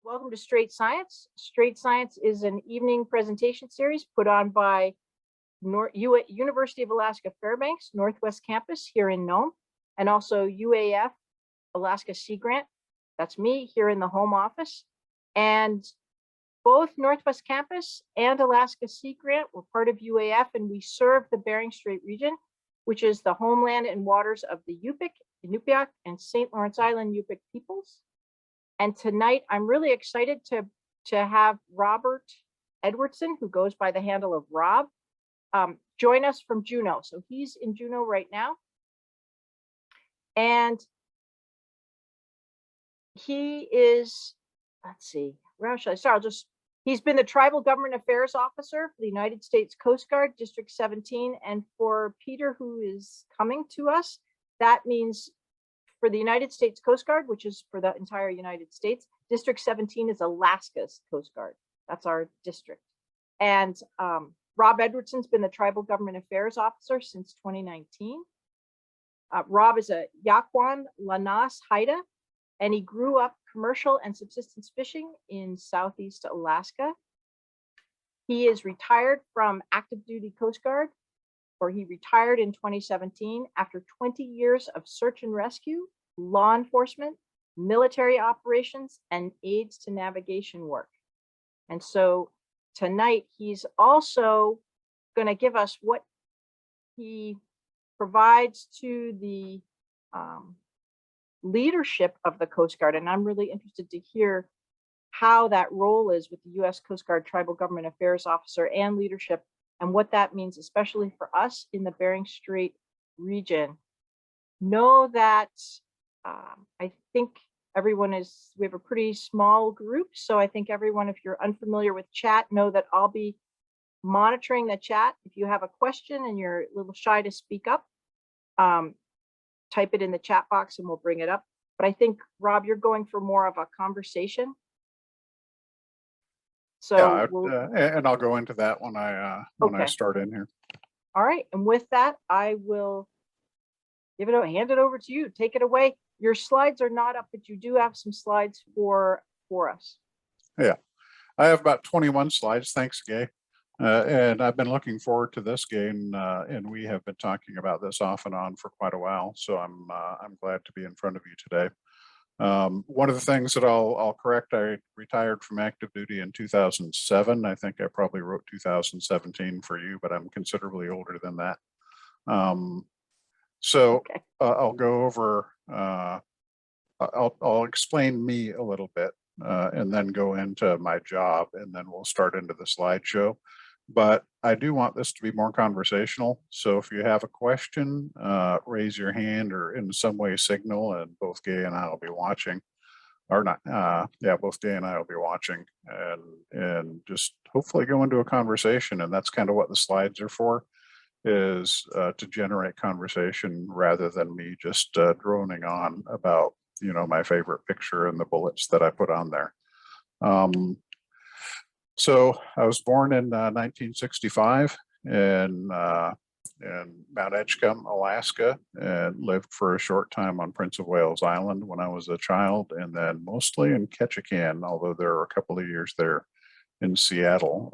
Welcome to Straight Science. Straight Science is an evening presentation series put on by University of Alaska Fairbanks Northwest Campus here in Nome, and also UAF Alaska Sea Grant. That's me here in the home office. And both Northwest Campus and Alaska Sea Grant were part of UAF, and we serve the Bering Strait region, which is the homeland and waters of the Yupik, Inupiaq, and St. Lawrence Island Yupik peoples. And tonight, I'm really excited to have Robert Edwardson, who goes by the handle of Rob, join us from Juneau. So he's in Juneau right now. And he is, let's see, where should I start? He's been the Tribal Government Affairs Officer for the United States Coast Guard, District 17. And for Peter, who is coming to us, that means for the United States Coast Guard, which is for the entire United States, District 17 is Alaska's Coast Guard. That's our district. And Rob Edwardson's been the Tribal Government Affairs Officer since 2019. Rob is a Yahkw Laanaas Haida, and he grew up commercial and subsistence fishing in Southeast Alaska. He is retired from active duty Coast Guard, or he retired in 2017 after 20 years of search and rescue, law enforcement, military operations, and aids to navigation work. And so tonight, he's also going to give us what he provides to the leadership of the Coast Guard. And I'm really interested to hear how that role is with the U.S. Coast Guard Tribal Government Affairs Officer and leadership, and what that means, especially for us in the Bering Strait region. Know that I think we have a pretty small group. So I think everyone, if you're unfamiliar with chat, know that I'll be monitoring the chat. If you have a question and you're a little shy to speak up, type it in the chat box and we'll bring it up. But I think, Rob, you're going for more of a conversation. So yeah, and I'll go into that when I start in here. All right, and with that, I will hand it over to you. Take it away. Your slides are not up, but you do have some slides for us. Yeah, I have about 21 slides. Thanks, Gay. And I've been looking forward to this, Gay, and we have been talking about this off and on for quite a while. So I'm glad to be in front of you today. One of the things that I'll correct, I retired from active duty in 2007. I think I probably wrote 2017 for you, but I'm considerably older than that. Okay. I'll go over, I'll explain me a little bit and then go into my job, and then we'll start into the slideshow. But I do want this to be more conversational. So if you have a question, raise your hand or in some way signal, and both Gay and I will be watching. Or not, yeah, both Gay and I will be watching, and just hopefully go into a conversation. And that's kind of what the slides are for, is to generate conversation rather than me just droning on about, my favorite picture and the bullets that I put on there. So I was born in 1965 in Mount Edgecumbe, Alaska, and lived for a short time on Prince of Wales Island when I was a child, and then mostly in Ketchikan, although there were a couple of years there in Seattle.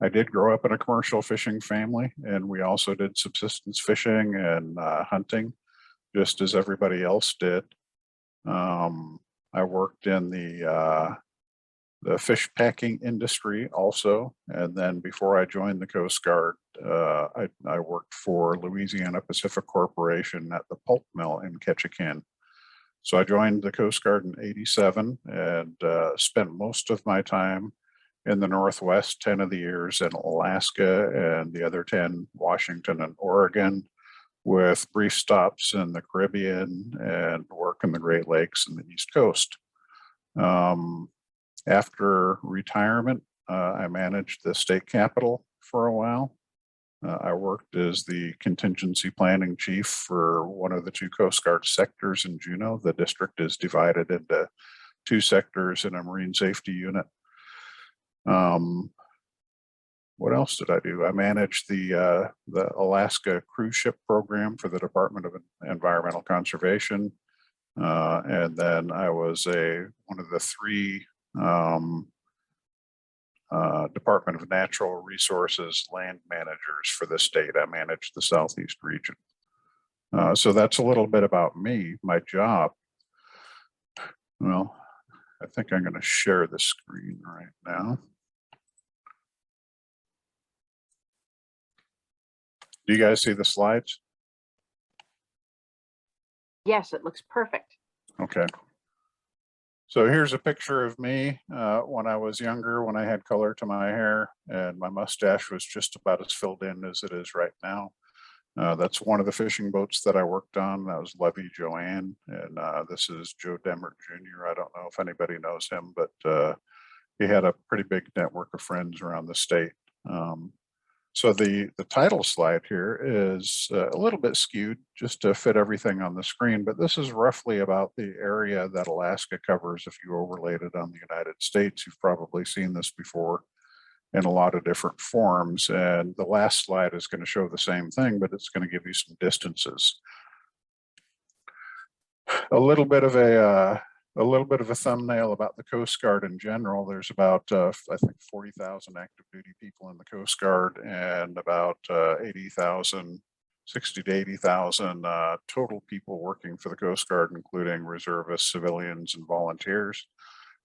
I did grow up in a commercial fishing family, and we also did subsistence fishing and hunting, just as everybody else did. I worked in the fish packing industry also. And then before I joined the Coast Guard, I worked for Louisiana Pacific Corporation at the pulp mill in Ketchikan. So I joined the Coast Guard in '87 and spent most of my time in the Northwest, 10 of the years in Alaska, and the other 10 Washington and Oregon, with brief stops in the Caribbean and work in the Great Lakes and the East Coast. After retirement, I managed the state capitol for a while. I worked as the contingency planning chief for one of the two Coast Guard sectors in Juneau. The district is divided into two sectors and a marine safety unit. What else did I do? I managed the Alaska cruise ship program for the Department of Environmental Conservation. And then I was one of the three Department of Natural Resources land managers for the state. I managed the Southeast region. So that's a little bit about me, my job. Well, I think I'm going to share the screen right now. Do you guys see the slides? Yes, it looks perfect. Okay. So here's a picture of me when I was younger, when I had color to my hair and my mustache was just about as filled in as it is right now. That's one of the fishing boats that I worked on. That was Levy Joanne, and this is Joe Demmert Jr. I don't know if anybody knows him, but he had a pretty big network of friends around the state. So the title slide here is a little bit skewed just to fit everything on the screen, but this is roughly about the area that Alaska covers. If you overlaid it on the United States, you've probably seen this before in a lot of different forms. And the last slide is going to show the same thing, but it's going to give you some distances. A little bit of a thumbnail about the Coast Guard in general. There's about, I think, 40,000 active duty people in the Coast Guard and about 60 to 80,000 total people working for the Coast Guard, including reservists, civilians, and volunteers.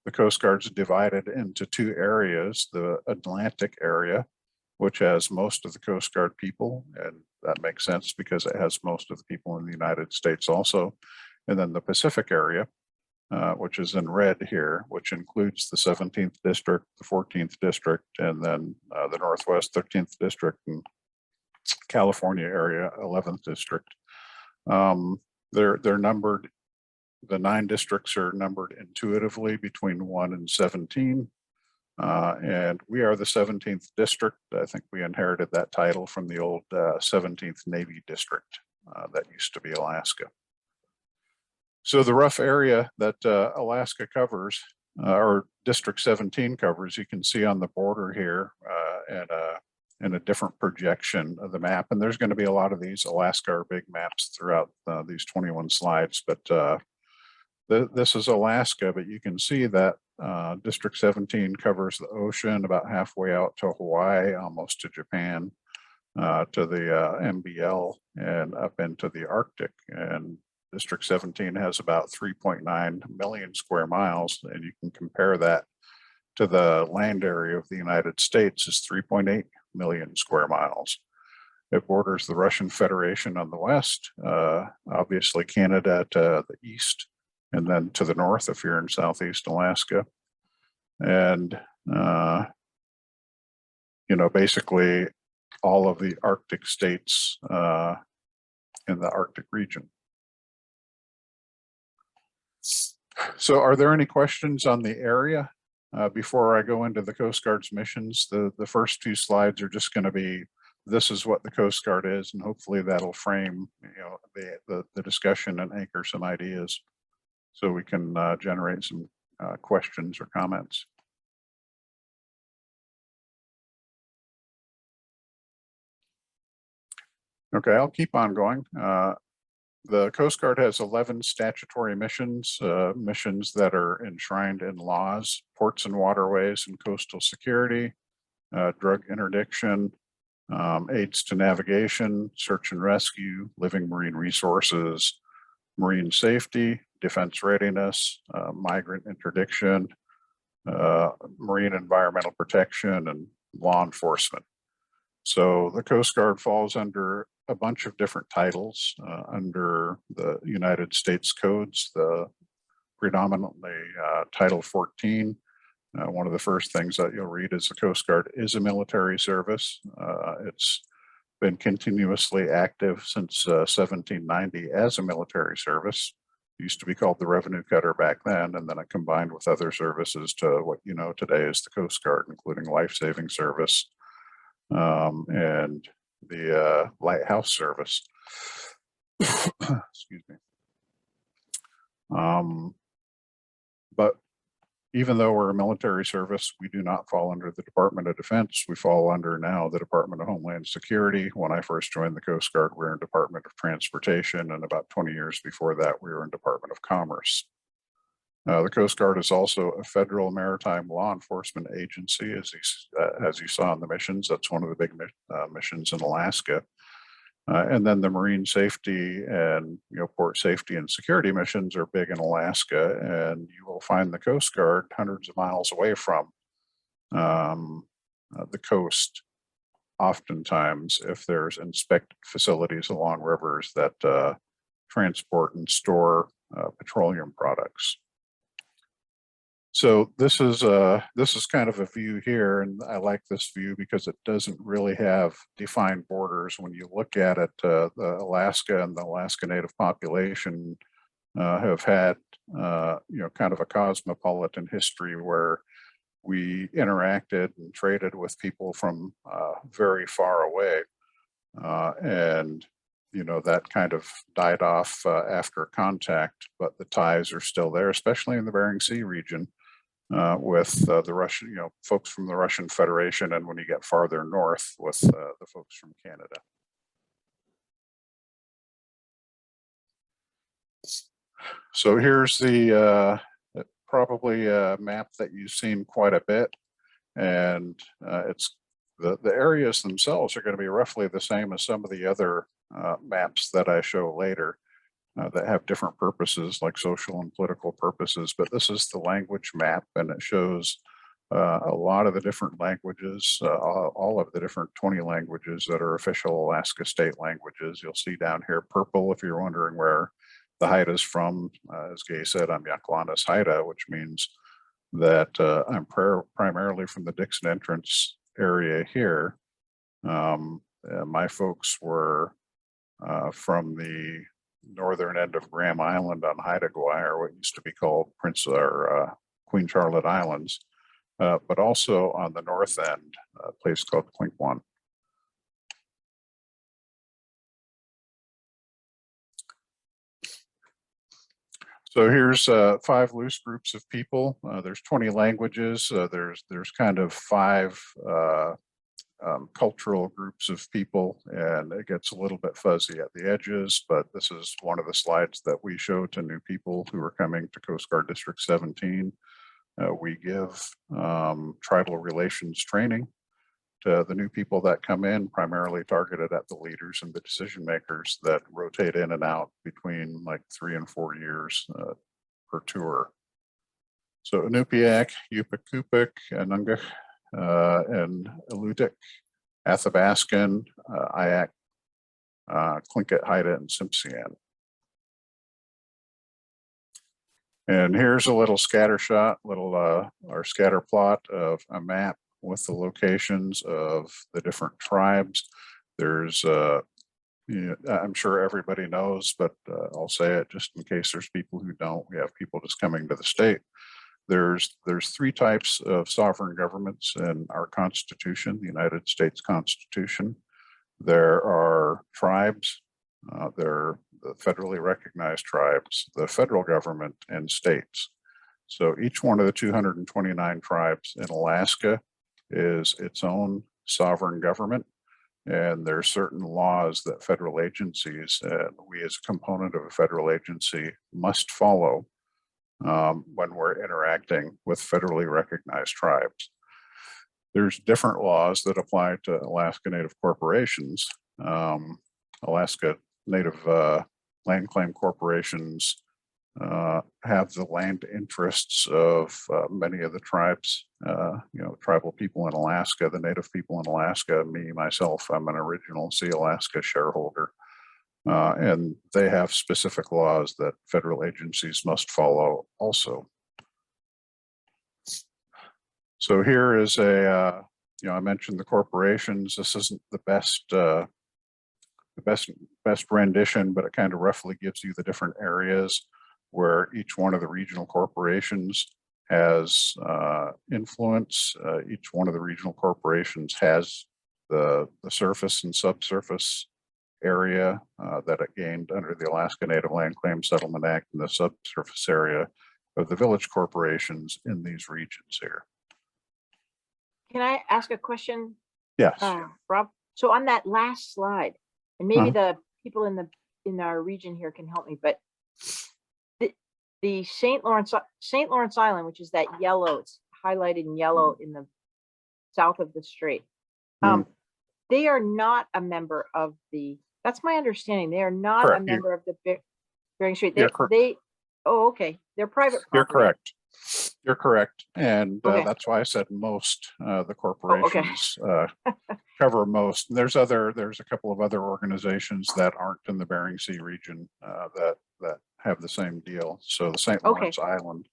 The Coast Guard's divided into two areas: the Atlantic area, which has most of the Coast Guard people, and that makes sense because it has most of the people in the United States also, and then the Pacific area, which is in red here, which includes the 17th District, the 14th District, and then the Northwest 13th District and California area 11th District. They're numbered. The 9 districts are numbered intuitively between 1 and 17. And we are the 17th district. I think we inherited that title from the old 17th Navy District that used to be Alaska. So the rough area that Alaska covers, or District 17 covers, you can see on the border here and a different projection of the map. And there's going to be a lot of these Alaska are big maps throughout these 21 slides, but this is Alaska, but you can see that District 17 covers the ocean about halfway out to Hawaii, almost to Japan, to the MBL, and up into the Arctic. And District 17 has about 3.9 million square miles, and you can compare that to the land area of the United States is 3.8 million square miles. It borders the Russian Federation on the west, obviously Canada to the east, and then to the north if you're in Southeast Alaska. And, basically all of the Arctic states in the Arctic region. So are there any questions on the area before I go into the Coast Guard's missions? The first 2 slides are just going to be, this is what the Coast Guard is, and hopefully that'll frame the discussion and anchor some ideas, so we can generate some questions or comments. Okay, I'll keep on going. The Coast Guard has 11 statutory missions, missions that are enshrined in laws: ports and waterways and coastal security, drug interdiction, aids to navigation, search and rescue, living marine resources, marine safety, defense readiness, migrant interdiction, marine environmental protection, and law enforcement. So the Coast Guard falls under a bunch of different titles under the United States codes, the predominantly Title 14. One of the first things that you'll read is the Coast Guard is a military service. It's been continuously active since 1790 as a military service. It used to be called the Revenue Cutter back then, and then it combined with other services to what you know today is the Coast Guard, including life-saving service and the lighthouse service. Excuse me. But even though we're a military service, we do not fall under the Department of Defense. We fall under now the Department of Homeland Security. When I first joined the Coast Guard, we were in Department of Transportation, and about 20 years before that, we were in Department of Commerce. The Coast Guard is also a federal maritime law enforcement agency, as you saw in the missions. That's one of the big missions in Alaska. And then the marine safety and port safety and security missions are big in Alaska, and you will find the Coast Guard hundreds of miles away from the coast. Oftentimes, if there's inspected facilities along rivers that transport and store petroleum products. So this is kind of a view here, and I like this view because it doesn't really have defined borders. When you look at it, the Alaska and the Alaska Native population have had kind of a cosmopolitan history where we interacted and traded with people from very far away, and that kind of died off after contact, but the ties are still there, especially in the Bering Sea region. With the Russian, folks from the Russian Federation, and when you get farther north with the folks from Canada. So here's the probably a map that you've seen quite a bit, and it's the areas themselves are going to be roughly the same as some of the other maps that I show later. That have different purposes, like social and political purposes, but this is the language map, and it shows a lot of the different languages, all of the different 20 languages that are official Alaska state languages. You'll see down here purple if you're wondering where the Haida is from. As Gay said, I'm Yahkw Laanaas Haida, which means that I'm primarily from the Dixon Entrance area here. My folks were from the northern end of Graham Island on Haida Gwaii, or what used to be called Queen Charlotte Islands, but also on the north end, a place called Klinkwan. So here's 5 loose groups of people. There's 20 languages. There's kind of 5 cultural groups of people, and it gets a little bit fuzzy at the edges, but this is one of the slides that we show to new people who are coming to Coast Guard District 17. We give tribal relations training to the new people that come in, primarily targeted at the leaders and the decision makers that rotate in and out between like 3 and 4 years per tour. So Inupiaq, Yupik, Anungak, and Alutiiq, Athabaskan, Ayak, Tlingit, Haida, and Tsimshian. And here's a little scatter shot, our scatter plot of a map with the locations of the different tribes. There's, I'm sure everybody knows, but I'll say it just in case there's people who don't. We have people just coming to the state. There's 3 types of sovereign governments in our Constitution, the United States Constitution. There are tribes, they're the federally recognized tribes, the federal government, and states. So each one of the 229 tribes in Alaska is its own sovereign government, and there are certain laws that federal agencies, and we as a component of a federal agency, must follow when we're interacting with federally recognized tribes. There's different laws that apply to Alaska Native corporations. Alaska Native land claim corporations have the land interests of many of the tribes, tribal people in Alaska, the Native people in Alaska. Me, myself, I'm an original Sea Alaska shareholder. And they have specific laws that federal agencies must follow also. So here is a, I mentioned the corporations. This isn't the best rendition, but it kind of roughly gives you the different areas where each one of the regional corporations has influence. Each one of the regional corporations has the surface and subsurface area that it gained under the Alaska Native Land Claim Settlement Act, and the subsurface area the village corporations in these regions here. Can I ask a question, Yes. Rob? So on that last slide, and maybe Uh-huh. the people in our region here can help me, but the St. Lawrence Island, which is that yellow, it's highlighted in yellow in the south of the strait. They are not a member of the, that's my understanding. They are not Correct. a member of the Bering Strait. You're Oh, okay. They're private property. You're correct. You're correct. And Okay. that's why I said most, the okay. corporations cover most. And there's a couple of other organizations that aren't in the Bering Sea region that have the same deal. So the St. Okay. Lawrence Island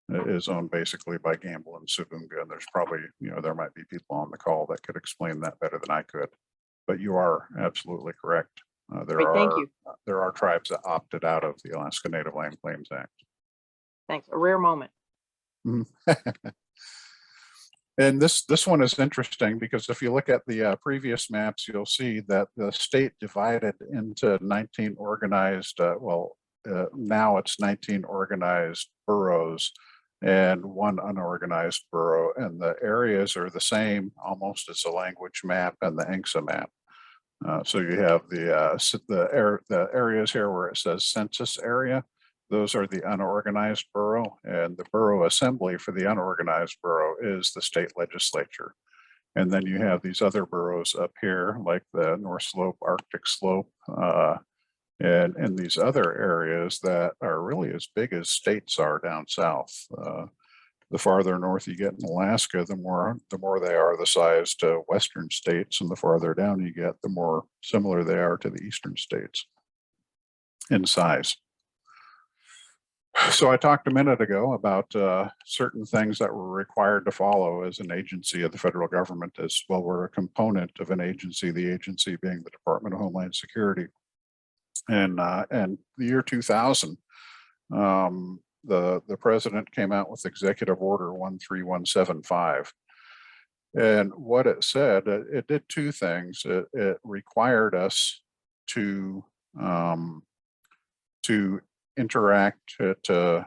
is owned basically by Gamble and Subunga. And there's probably, there might be people on the call that could explain that better than I could. But you are absolutely correct. Great, thank you. There are tribes that opted out of the Alaska Native Land Claims Act. Thanks. A rare moment. And this one is interesting because if you look at the previous maps, you'll see that the state divided into 19 organized, now it's 19 organized boroughs and one unorganized borough, and the areas are the same almost as the language map and the ANCSA map. So you have the areas here where it says census area. Those are the unorganized borough, and the borough assembly for the unorganized borough is the state legislature. And then you have these other boroughs up here, like the North Slope, Arctic Slope, and these other areas that are really as big as states are down south. The farther north you get in Alaska, the more they are the size to western states, and the farther down you get, the more similar they are to the eastern states in size. So I talked a minute ago about certain things that we're required to follow as an agency of the federal government, as well we're a component of an agency, the agency being the Department of Homeland Security. And the year 2000, the president came out with Executive Order 13175. And what it said, it did two things. It required us to interact, to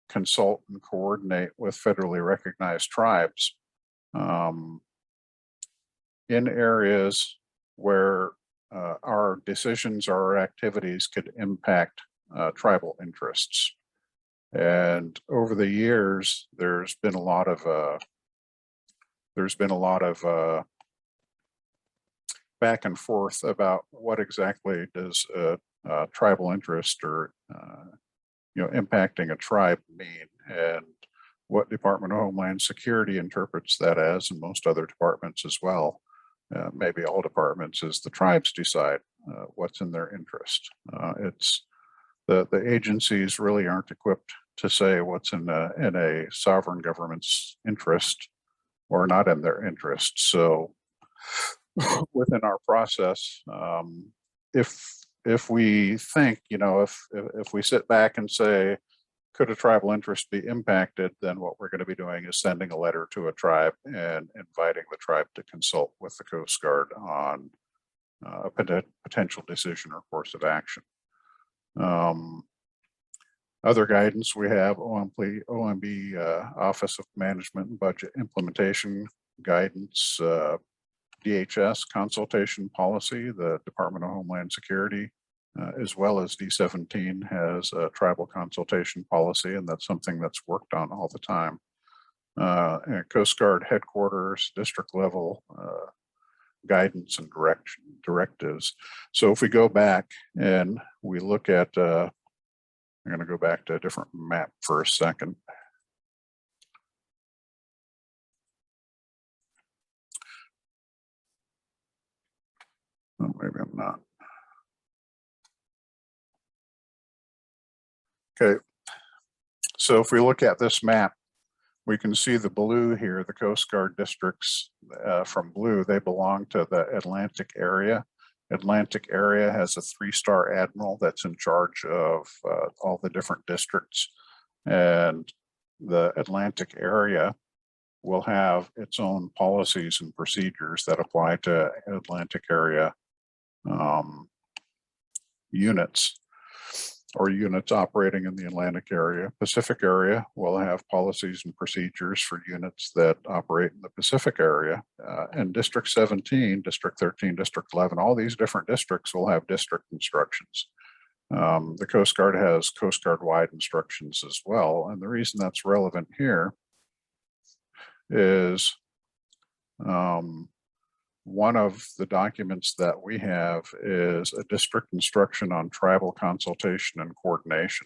consult and coordinate with federally recognized tribes in areas where our decisions or our activities could impact tribal interests. And over the years, there's been a lot of back and forth about what exactly does tribal interest or impacting a tribe mean, and what Department of Homeland Security interprets that as, and most other departments as well. Maybe all departments, is the tribes decide what's in their interest. It's the agencies really aren't equipped to say what's in a sovereign government's interest or not in their interest. So within our process, if we think, if we sit back and say, could a tribal interest be impacted, then what we're going to be doing is sending a letter to a tribe and inviting the tribe to consult with the Coast Guard on a potential decision or course of action. Other guidance we have OMB Office of Management and Budget Implementation guidance, DHS consultation policy, the Department of Homeland Security, as well as D17 has a tribal consultation policy, and that's something that's worked on all the time. And Coast Guard headquarters, district level guidance and directives. So if we go back and we look at, I'm going to go back to a different map for a second. Oh, maybe I'm not. Okay, so if we look at this map, we can see the blue here, the Coast Guard districts from blue, they belong to the Atlantic area. Atlantic area has a 3-star admiral that's in charge of all the different districts. And the Atlantic area will have its own policies and procedures that apply to Atlantic area units. or units operating in the Atlantic area. Pacific area will have policies and procedures for units that operate in the Pacific area. And District 17, District 13, District 11, all these different districts will have district instructions. The Coast Guard has Coast Guard-wide instructions as well. And the reason that's relevant here is one of the documents that we have is a district instruction on tribal consultation and coordination.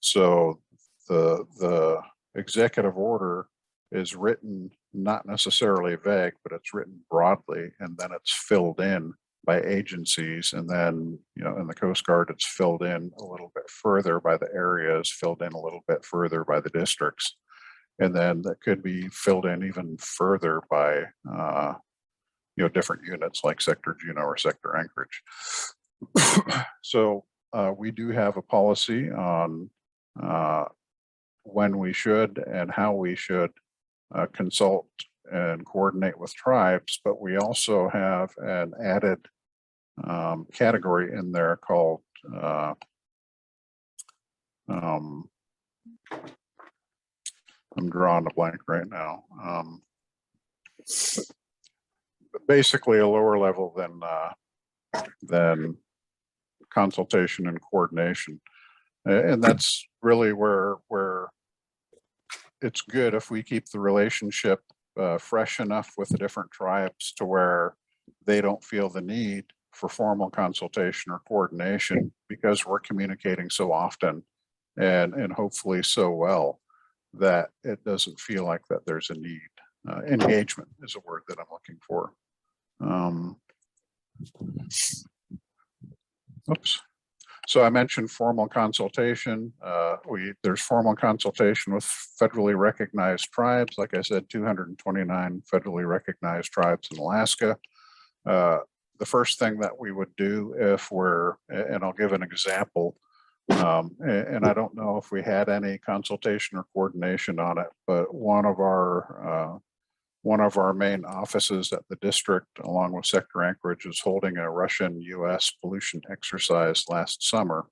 So the executive order is written not necessarily vague, but it's written broadly, and then it's filled in by agencies. And then, you know, in the Coast Guard, it's filled in a little bit further by the areas, filled in a little bit further by the districts. And then that could be filled in even further by, you know, different units like Sector Juneau or Sector Anchorage. So we do have a policy on when we should and how we should consult and coordinate with tribes, but we also have an added category in there called I'm drawing a blank right now. Basically a lower level than consultation and coordination. And that's really where it's good if we keep the relationship fresh enough with the different tribes to where they don't feel the need for formal consultation or coordination, because we're communicating so often and hopefully so well that it doesn't feel like that there's a need. Engagement is a word that I'm looking for. Oops. So I mentioned formal consultation. There's formal consultation with federally recognized tribes. Like I said, 229 federally recognized tribes in Alaska. The first thing that we would do if we're, and I'll give an example, and I don't know if we had any consultation or coordination on it, but one of our main offices at the district, along with Sector Anchorage, is holding a Russian-US pollution exercise last summer.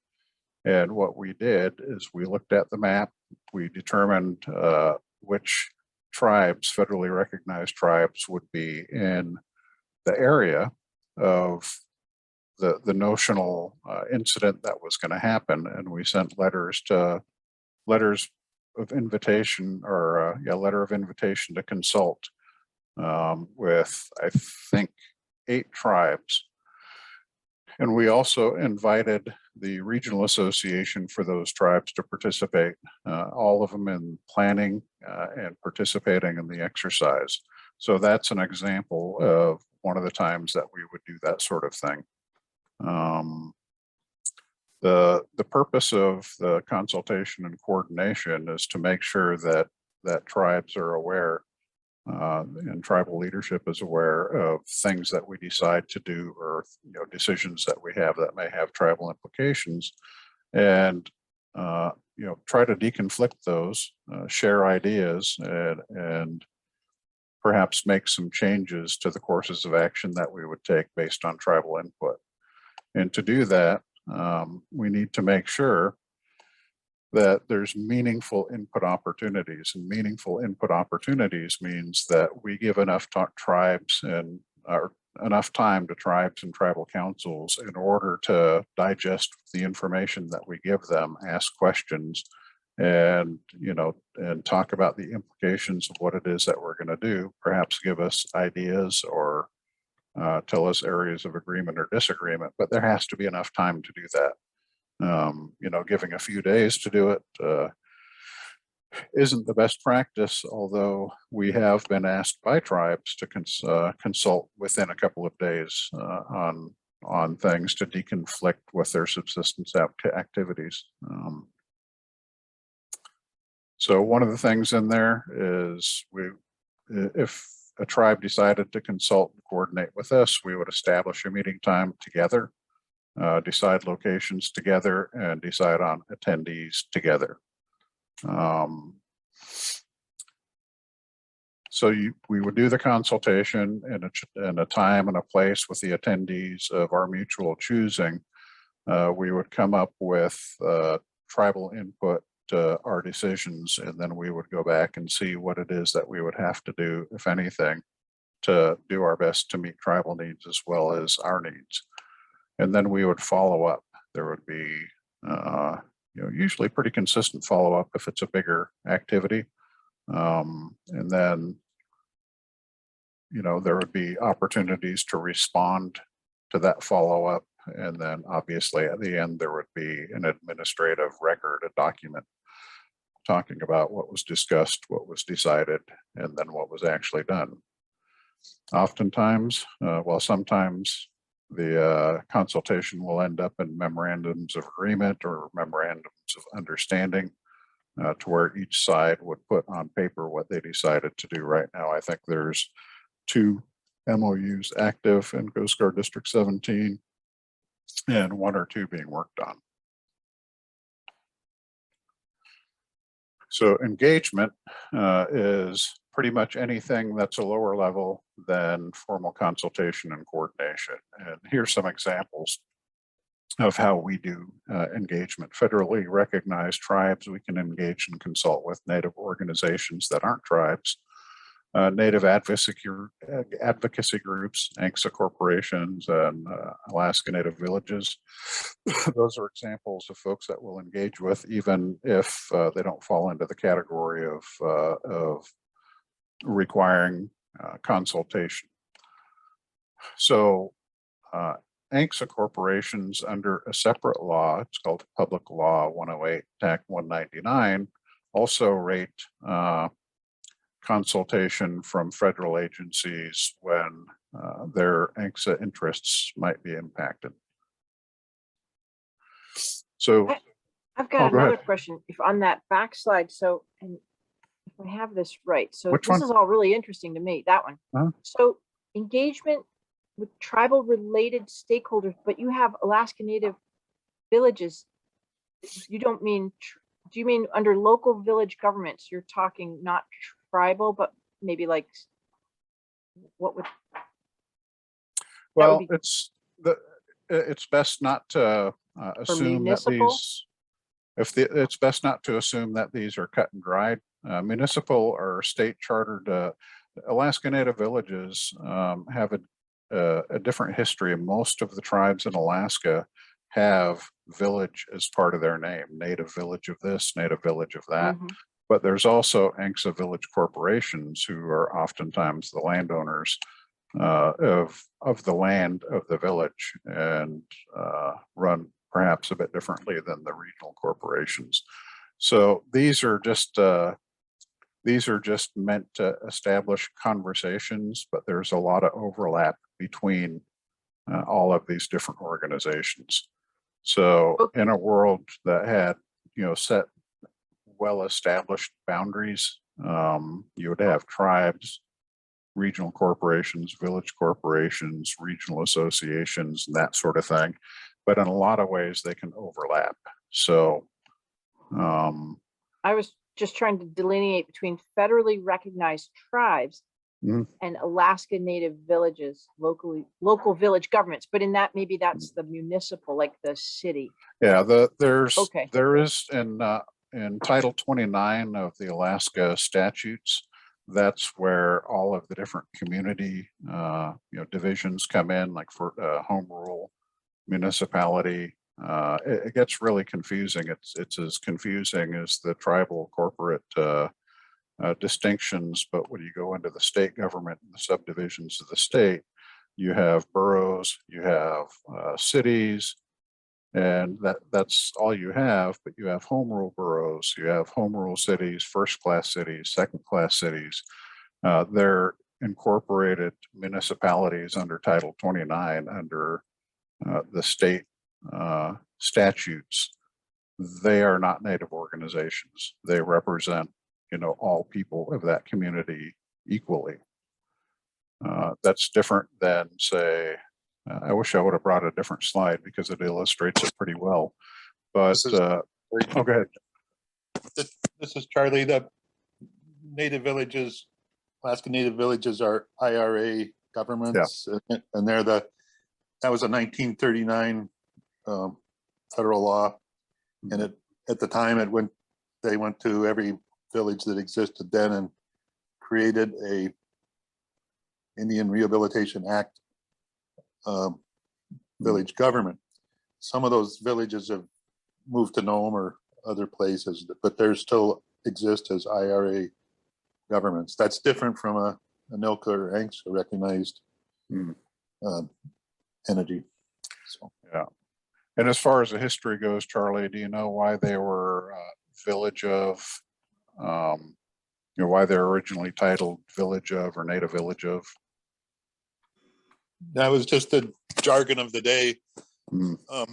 And what we did is we looked at the map, we determined which tribes, federally recognized tribes, would be in the area of the notional incident that was going to happen. And we sent letters of invitation, or letter of invitation to consult with, I think, 8 tribes. And we also invited the regional association for those tribes to participate, all of them in planning and participating in the exercise. So that's an example of one of the times that we would do that sort of thing. The purpose of the consultation and coordination is to make sure that tribes are aware and tribal leadership is aware of things that we decide to do, or decisions that we have that may have tribal implications, and try to deconflict those, share ideas, and perhaps make some changes to the courses of action that we would take based on tribal input. And to do that, we need to make sure that there's meaningful input opportunities, and meaningful input opportunities means that we give enough tribes and enough time to tribes and tribal councils in order to digest the information that we give them, ask questions, and and talk about the implications of what it is that we're going to do, perhaps give us ideas or tell us areas of agreement or disagreement, but there has to be enough time to do that. Giving a few days to do it isn't the best practice, although we have been asked by tribes to consult within a couple of days on things to deconflict with their subsistence activities. So one of the things in there is if a tribe decided to consult and coordinate with us, we would establish a meeting time together, decide locations together, and decide on attendees together. So we would do the consultation in a time and a place with the attendees of our mutual choosing, we would come up with tribal input to our decisions, and then we would go back and see what it is that we would have to do, if anything, to do our best to meet tribal needs as well as our needs. And then we would follow up. There would be usually pretty consistent follow-up if it's a bigger activity. And then, there would be opportunities to respond to that follow-up. And then obviously at the end, there would be an administrative record, a document talking about what was discussed, what was decided, and then what was actually done. Oftentimes, sometimes the consultation will end up in memorandums of agreement or memorandums of understanding, to where each side would put on paper what they decided to do. Right now, I think there's 2 MOUs active in Coast Guard District 17 and 1 or 2 being worked on. So engagement is pretty much anything that's a lower level than formal consultation and coordination. And here's some examples of how we do engagement. Federally recognized tribes, we can engage and consult with Native organizations that aren't tribes, Native advocacy groups, ANCSA corporations, and Alaska Native villages. Those are examples of folks that we'll engage with, even if they don't fall into the category of requiring consultation. So ANCSA corporations, under a separate law, it's called Public Law 108, Act 199, also rate consultation from federal agencies when their ANCSA interests might be impacted. So I've got go another ahead. question if on that backslide. So, and if I have this right, so Which this one? is all really interesting to me, that one. Huh? So engagement with tribal related stakeholders, but you have Alaska Native villages. You don't mean, do you mean under local village governments? You're talking not tribal, but maybe like what would? Well, be, it's best not to assume that these. It's best not to assume that these are cut and dried. Municipal or state chartered Alaska Native villages have a different history. Most of the tribes in Alaska have village as part of their name, Native village of this, Native village of that. Mm-hmm. But there's also ANCSA village corporations who are oftentimes the landowners of the land of the village and run perhaps a bit differently than the regional corporations. So these are just meant to establish conversations, but there's a lot of overlap between all of these different organizations. So in a world that had, set well-established boundaries, you would have tribes, regional corporations, village corporations, regional associations, and that sort of thing. But in a lot of ways, they can overlap. So I was just trying to delineate between federally recognized tribes and Alaska Native villages, local village governments. But in that, maybe that's the municipal, like the city. Yeah, there is in Title 29 of the Alaska statutes, that's where all of the different community divisions come in, like for home rule, municipality. It gets really confusing. It's as confusing as the tribal corporate distinctions, but when you go into the state government and the subdivisions of the state, you have boroughs, you have cities, and that's all you have. But you have home rule boroughs, you have home rule cities, first class cities, second class cities. They're incorporated municipalities under Title 29 under the state statutes. They are not Native organizations. They represent, all people of that community equally. That's different than, say, I wish I would have brought a different slide because it illustrates it pretty well. But go ahead. This is Charlie. The Native villages, Alaska Native villages, are IRA governments, and that was a 1939 federal law. And at the time they went to every village that existed then and created a Indian Rehabilitation Act village government. Some of those villages have moved to Nome or other places, but they still exist as IRA governments. That's different from a ANILCA or ANCSA recognized entity. So. Yeah. And as far as the history goes, Charlie, do you know why they were village of, why they're originally titled village of or native village of? That was just the jargon of the day. Mm. I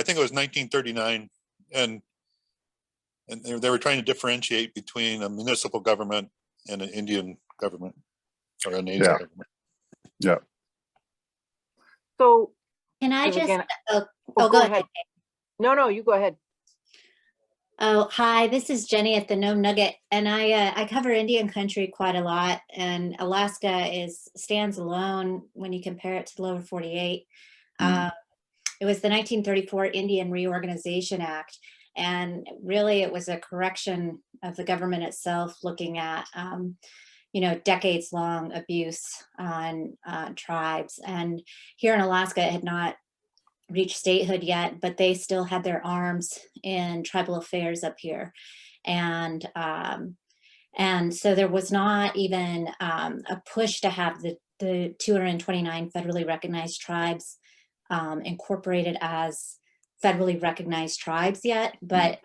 think it was 1939, and they were trying to differentiate between a municipal government and an Indian government or a native government. Yeah. So Can I and just, again- go ahead. No, you go ahead. Oh, hi, this is Jenny at the Nome Nugget, and I cover Indian country quite a lot, and Alaska stands alone when you compare it to the lower 48. It was the 1934 Indian Reorganization Act, and really it was a correction of the government itself looking at decades long abuse on tribes. And here in Alaska, it had not reached statehood yet, but they still had their arms in tribal affairs up here. And so there was not even a push to have the 229 federally recognized tribes incorporated as federally recognized tribes yet, but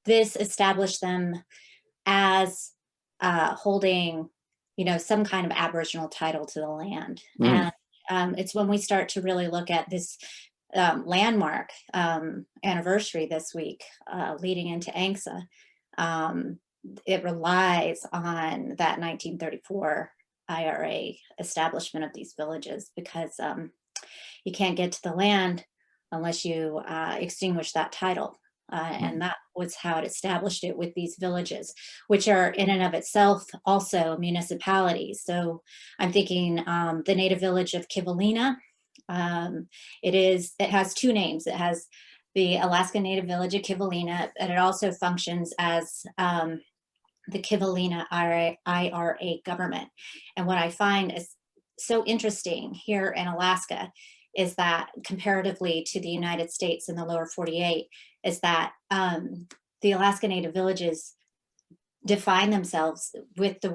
this established them as holding, some kind of Aboriginal title to the land. And it's when we start to really look at this landmark anniversary this week, leading into ANCSA. It relies on that 1934 IRA establishment of these villages, because you can't get to the land unless you extinguish that title. And that was how it established it with these villages, which are in and of itself also municipalities. So I'm thinking the native village of Kivalina. It has two names. It has the Alaska Native Village of Kivalina, and it also functions as the Kivalina IRA government. And what I find is so interesting here in Alaska is that comparatively to the United States in the lower 48, is that the Alaska Native villages define themselves with the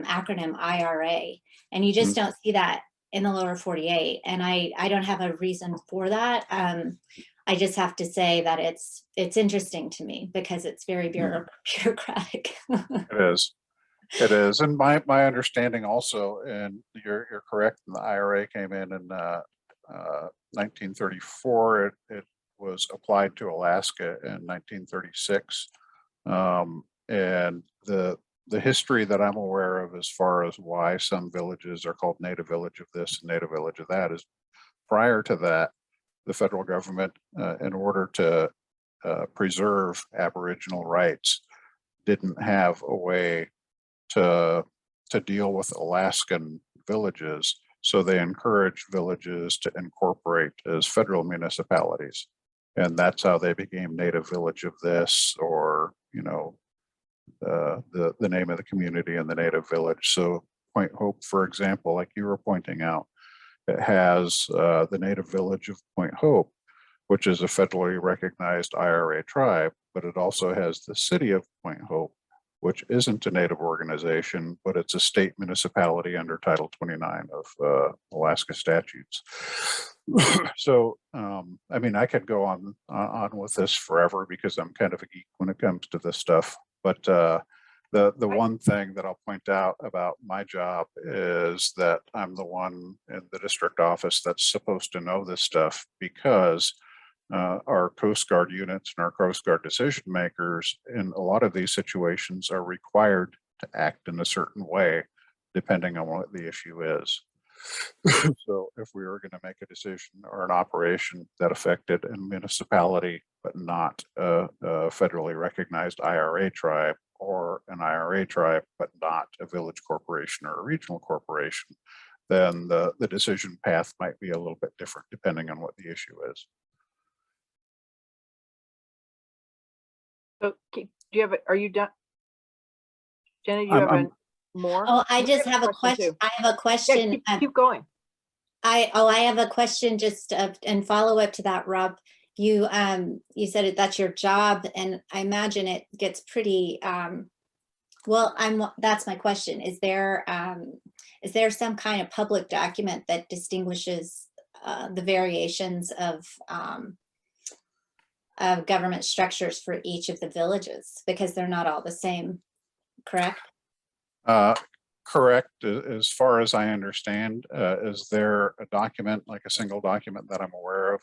acronym IRA, and you just don't see that in the lower 48. And I don't have a reason for that. I just have to say that it's interesting to me because it's very bureaucratic. It is, and my understanding also, and you're correct. The IRA came in 1934. It was applied to Alaska in 1936, and the history that I'm aware of as far as why some villages are called native village of this and native village of that is prior to that, the federal government, in order to preserve Aboriginal rights, didn't have a way to deal with Alaskan villages. So they encouraged villages to incorporate as federal municipalities. And that's how they became native village of this, or, the name of the community and the native village. So Point Hope, for example, like you were pointing out, it has the native village of Point Hope, which is a federally recognized IRA tribe, but it also has the city of Point Hope, which isn't a native organization, but it's a state municipality under Title 29 of Alaska statutes. So, I could go on with this forever because I'm kind of a geek when it comes to this stuff. But the one thing that I'll point out about my job is that I'm the one in the district office that's supposed to know this stuff, because our Coast Guard units and our Coast Guard decision makers in a lot of these situations are required to act in a certain way, depending on what the issue is. So if we were going to make a decision or an operation that affected a municipality, but not a federally recognized IRA tribe, or an IRA tribe, but not a village corporation or a regional corporation, then the decision path might be a little bit different depending on what the issue is. So do you have, are you done? Jenny, do you I'm- have I'm- more? Oh, I You just have a question. too. I have a Yeah, question. keep going. I have a question just and follow up to that, Rob. You said that's your job, and I imagine it gets pretty well. That's my question. Is there some kind of public document that distinguishes the variations of government structures for each of the villages, because they're not all the same, correct? Correct. As far as I understand, is there a document, like a single document that I'm aware of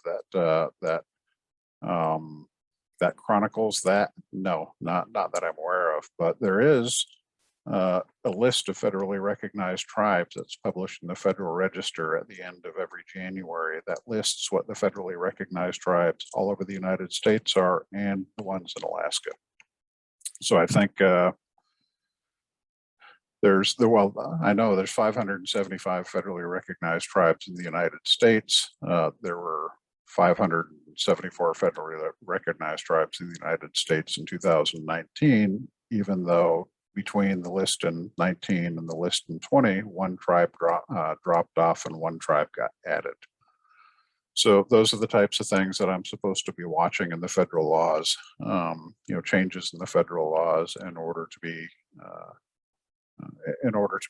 that chronicles that? No, not that I'm aware of, but there is a list of federally recognized tribes that's published in the Federal Register at the end of every January that lists what the federally recognized tribes all over the United States are and the ones in Alaska. So I think I know there's 575 federally recognized tribes in the United States. There were 574 federally recognized tribes in the United States in 2019, even though between the list in 19 and the list in 20, one tribe dropped off and one tribe got added. So those are the types of things that I'm supposed to be watching in the federal laws, changes in the federal laws in order to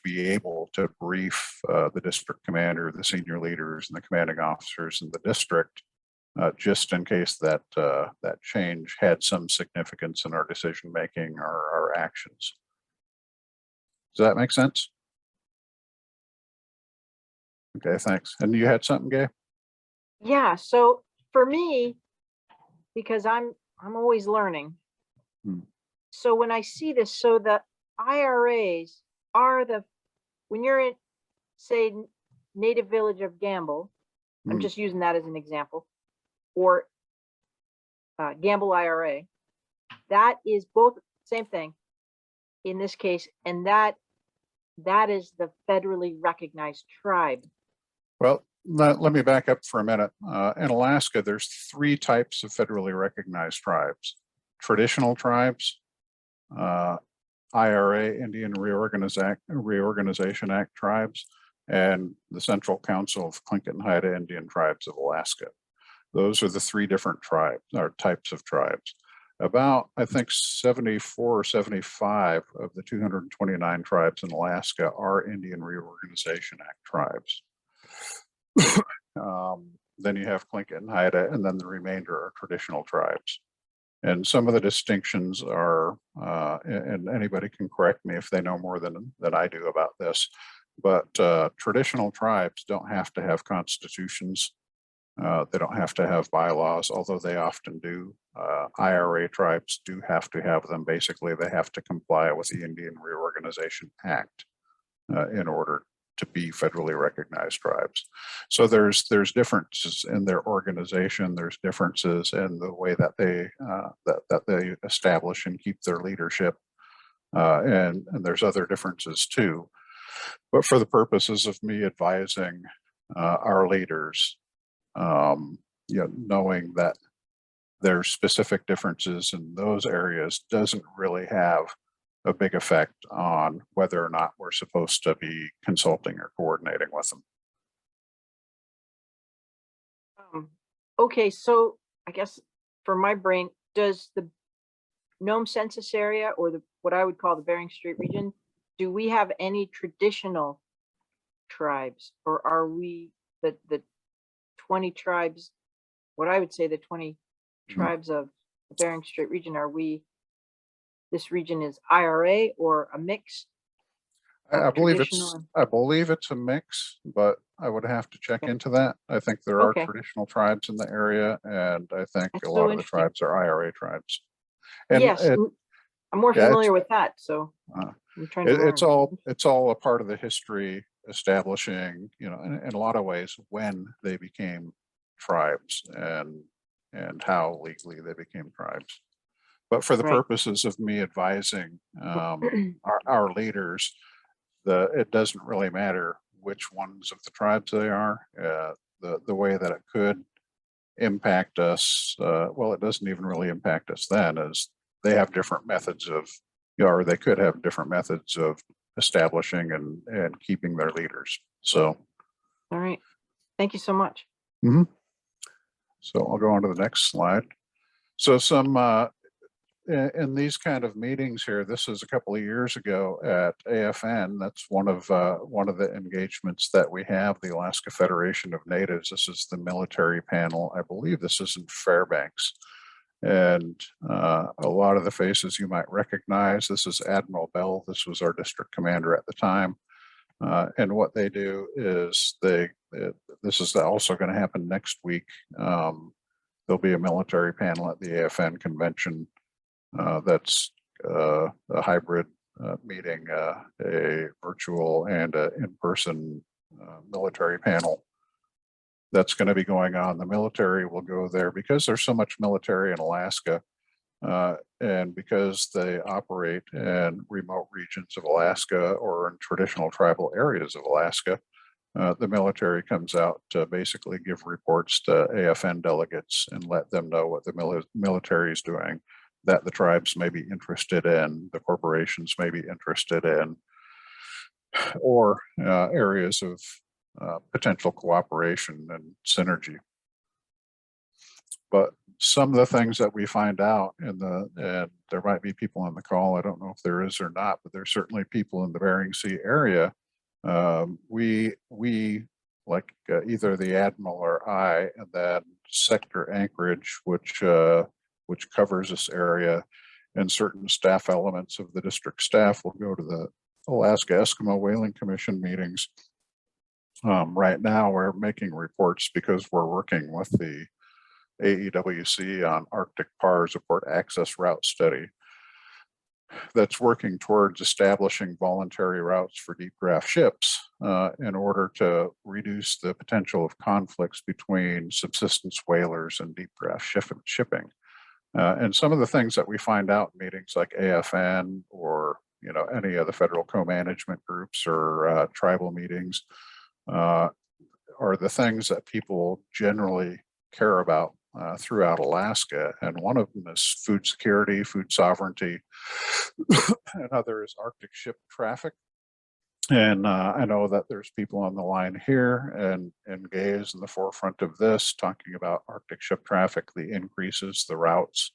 be able to brief the district commander, the senior leaders, and the commanding officers in the district, just in case that that change had some significance in our decision making or our actions. Does that make sense? Okay, thanks. And you had something, Gay? Yeah, so for me, because I'm always learning. So when I see this, so the IRAs are when you're in, say, native village of Gamble, I'm just using that as an example, or Gamble IRA, that is both same thing in this case, and that is the federally recognized tribe. Well, let me back up for a minute. In Alaska, there's 3 types of federally recognized tribes: traditional tribes, IRA, Indian Reorganization Act tribes, and the Central Council of Tlingit and Haida Indian Tribes of Alaska. Those are the 3 different tribes or types of tribes. About, I think, 74 or 75 of the 229 tribes in Alaska are Indian Reorganization Act tribes. Then you have Tlingit and Haida, and then the remainder are traditional tribes. And some of the distinctions are, and anybody can correct me if they know more than I do about this, but traditional tribes don't have to have constitutions. They don't have to have bylaws, although they often do. IRA tribes do have to have them. Basically, they have to comply with the Indian Reorganization Act in order to be federally recognized tribes. So there's differences in their organization. There's differences in the way that they that they establish and keep their leadership, and there's other differences too. But for the purposes of me advising our leaders, knowing that there's specific differences in those areas doesn't really have a big effect on whether or not we're supposed to be consulting or coordinating with them. Okay, so I guess for my brain, does the Nome census area, or what I would call the Bering Strait region, do we have any traditional tribes, or are we the 20 tribes, what I would say the 20 tribes of the Bering Strait region, this region is IRA or a mix? I believe it's a mix, but I would have to check into that. I think there are traditional tribes in the area, and I think a lot of the tribes are IRA tribes. And yes, I'm more familiar with that, so I'm trying to it's all a part of the history establishing, in a lot of ways, when they became tribes and how legally they became tribes. But for the purposes of me advising our leaders, it doesn't really matter which ones of the tribes they are. The way that it could impact us, well, it doesn't even really impact us then, is they have different methods of, or they could have different methods of establishing and keeping their leaders. So. All right. Thank you so much. So I'll go on to the next slide. So some, in these kind of meetings here, this is a couple of years ago at AFN. That's one of the engagements that we have, the Alaska Federation of Natives. This is the military panel. I believe this is in Fairbanks. And a lot of the faces you might recognize. This is Admiral Bell. This was our district commander at the time. And what they do is this is also going to happen next week. There'll be a military panel at the AFN convention. That's a hybrid meeting, a virtual and an in-person military panel that's going to be going on. The military will go there because there's so much military in Alaska, and because they operate in remote regions of Alaska or in traditional tribal areas of Alaska. The military comes out to basically give reports to AFN delegates and let them know what the military is doing, that the tribes may be interested in, the corporations may be interested in, or areas of potential cooperation and synergy. But some of the things that we find out and there might be people on the call, I don't know if there is or not, but there's certainly people in the Bering Sea area. We like either the Admiral or I, and then Sector Anchorage, which covers this area, and certain staff elements of the district staff will go to the Alaska Eskimo Whaling Commission meetings. Right now we're making reports because we're working with the AEWC on Arctic PARS, a port access route study that's working towards establishing voluntary routes for deep draft ships in order to reduce the potential of conflicts between subsistence whalers and deep draft shipping. And some of the things that we find out in meetings like AFN or any of the federal co-management groups or tribal meetings are the things that people generally care about throughout Alaska. And one of them is food security, food sovereignty, and other is Arctic ship traffic. And I know that there's people on the line here, and Gay is in the forefront of this, talking about Arctic ship traffic, the increases, the routes.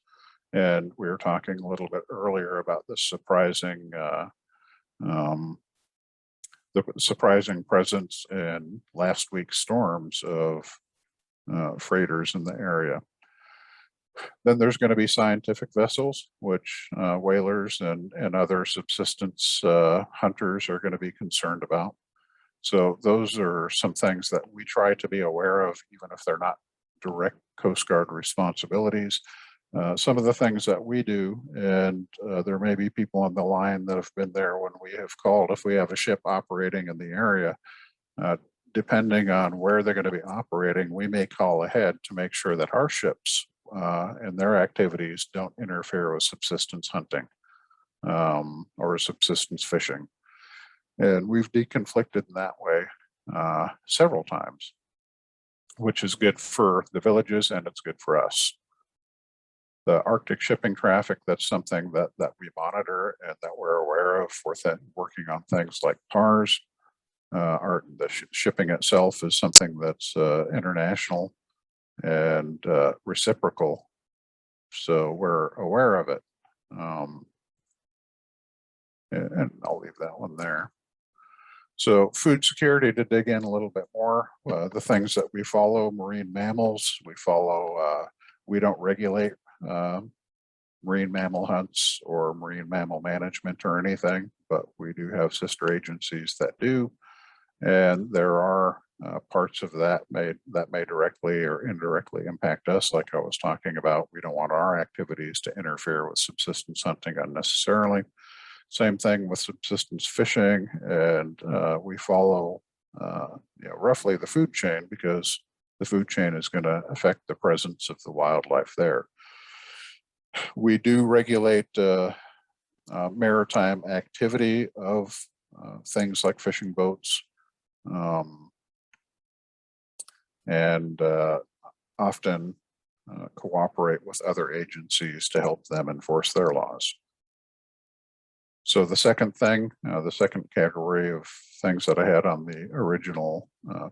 And we were talking a little bit earlier about the surprising presence in last week's storms of freighters in the area. Then there's going to be scientific vessels, which whalers and other subsistence hunters are going to be concerned about. So those are some things that we try to be aware of, even if they're not direct Coast Guard responsibilities. Some of the things that we do, and there may be people on the line that have been there when we have called, if we have a ship operating in the area, depending on where they're going to be operating, we may call ahead to make sure that our ships and their activities don't interfere with subsistence hunting or subsistence fishing. And we've deconflicted in that way several times, which is good for the villages and it's good for us. The Arctic shipping traffic, that's something that we monitor and that we're aware of. We're working on things like PARS. The shipping itself is something that's international and reciprocal, so we're aware of it. And I'll leave that one there. So food security, to dig in a little bit more, the things that we follow: marine mammals. We follow. We don't regulate marine mammal hunts or marine mammal management or anything, but we do have sister agencies that do. And there are parts of that may directly or indirectly impact us, like I was talking about. We don't want our activities to interfere with subsistence hunting unnecessarily. Same thing with subsistence fishing, and we follow roughly the food chain, because the food chain is going to affect the presence of the wildlife there. We do regulate maritime activity of things like fishing boats. And often cooperate with other agencies to help them enforce their laws. So the second thing, the second category of things that I had on the original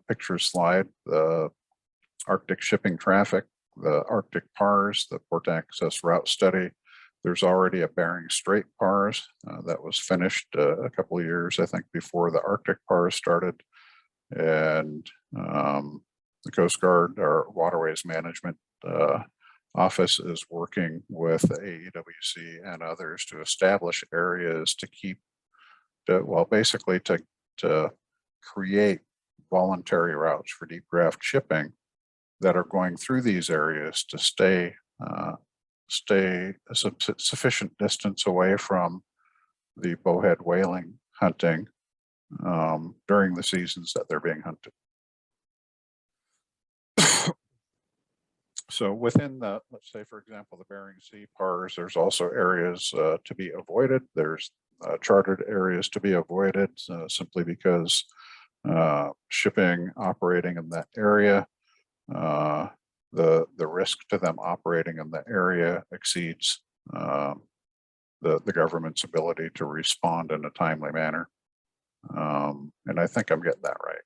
picture slide, the Arctic shipping traffic, the Arctic PARS, the port access route study. There's already a Bering Strait PARS that was finished a couple of years, I think, before the Arctic PARS started. And the Coast Guard, our Waterways Management Office, is working with AEWC and others to establish areas to keep, well, basically to create voluntary routes for deep draft shipping that are going through these areas to stay a sufficient distance away from the bowhead whaling hunting during the seasons that they're being hunted. So within the, let's say, for example, the Bering Sea PARS, there's also areas to be avoided. There's chartered areas to be avoided simply because shipping operating in that area, the risk to them operating in the area exceeds the government's ability to respond in a timely manner. And I think I'm getting that right.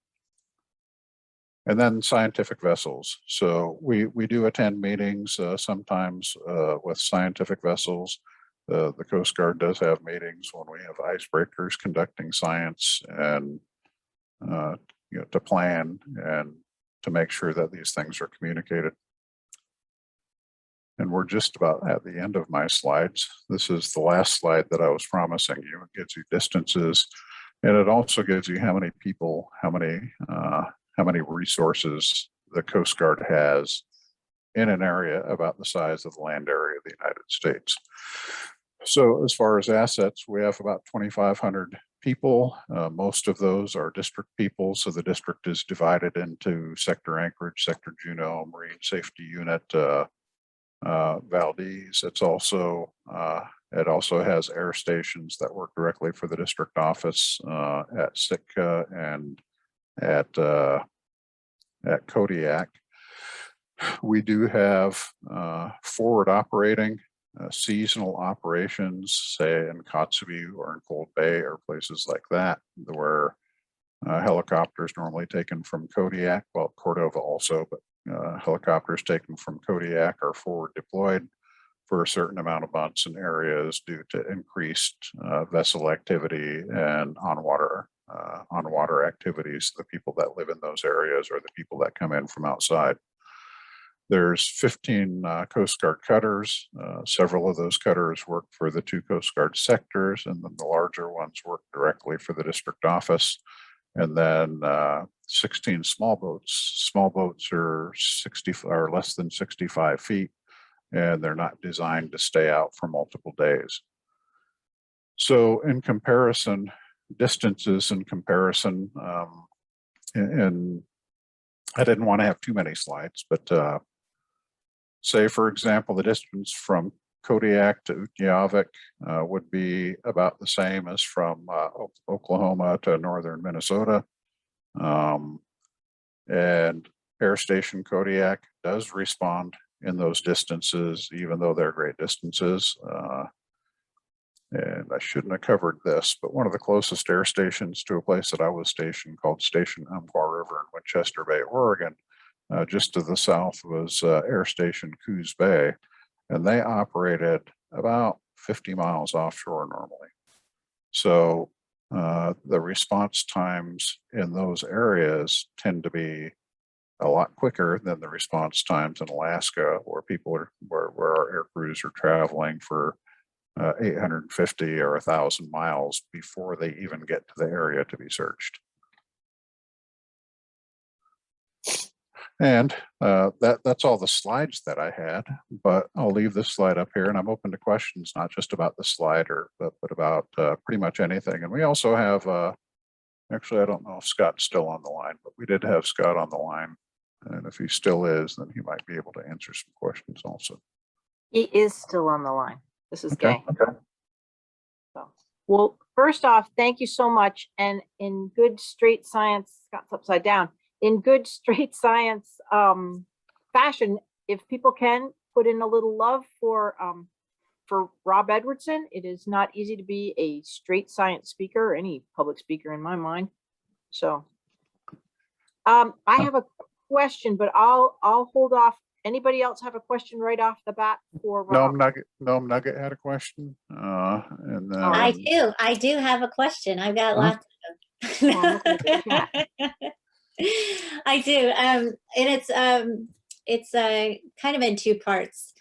And then scientific vessels. So we do attend meetings sometimes with scientific vessels. The Coast Guard does have meetings when we have icebreakers conducting science and to plan and to make sure that these things are communicated. And we're just about at the end of my slides. This is the last slide that I was promising you. It gives you distances, and it also gives you how many people, how many resources the Coast Guard has in an area about the size of the land area of the United States. So as far as assets, we have about 2,500 people. Most of those are district people. So the district is divided into Sector Anchorage, Sector Juneau, Marine Safety Unit, Valdez. It also has air stations that work directly for the district office at Sitka and at Kodiak. We do have forward operating seasonal operations, say in Kotzebue or in Cold Bay or places like that, where helicopters normally taken from Kodiak, well, Cordova also, but helicopters taken from Kodiak are forward deployed for a certain amount of months in areas due to increased vessel activity and on water activities. The people that live in those areas are the people that come in from outside. There's 15 Coast Guard cutters. Several of those cutters work for the 2 Coast Guard sectors, and then the larger ones work directly for the district office. And then 16 small boats. Small boats are less than 65 feet, and they're not designed to stay out for multiple days. So in comparison, distances in comparison, and I didn't want to have too many slides, but say, for example, the distance from Kodiak to Utqiagvik would be about the same as from Oklahoma to northern Minnesota. And Air Station Kodiak does respond in those distances, even though they're great distances. And I shouldn't have covered this, but one of the closest air stations to a place that I was stationed, called Station Umpqua River in Winchester Bay, Oregon, just to the south was Air Station Coos Bay, and they operated about 50 miles offshore normally. So the response times in those areas tend to be a lot quicker than the response times in Alaska, where people are, where our air crews are traveling for 850 or 1,000 miles before they even get to the area to be searched. And that's all the slides that I had, but I'll leave this slide up here, and I'm open to questions, not just about the slide, but about pretty much anything. And we also have, actually, I don't know if Scott's still on the line, but we did have Scott on the line. And if he still is, then he might be able to answer some questions also. He is still on the line. This is Okay. Gay. So, well, first off, thank you so much. And in good straight science, Scott's upside down. In good straight science fashion, if people can put in a little love for Rob Edwardson. It is not easy to be a straight science speaker or any public speaker in my mind. So I have a question, but I'll hold off. Anybody else have a question right off the bat for Rob? Noam Nugget had a question. And then I do have a question. I've got lots of them. Oh, I'm looking at the chat. I do. And it's kind of in two parts.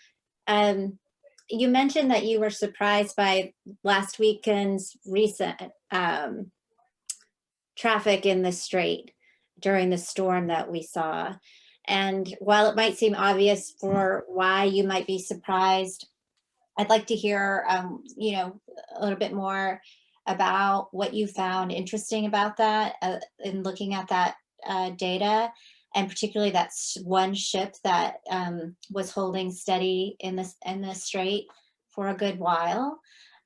You mentioned that you were surprised by last weekend's recent traffic in the strait during the storm that we saw. And while it might seem obvious for why you might be surprised, I'd like to hear, you know, a little bit more about what you found interesting about that in looking at that data, and particularly that one ship that was holding steady in the strait for a good while.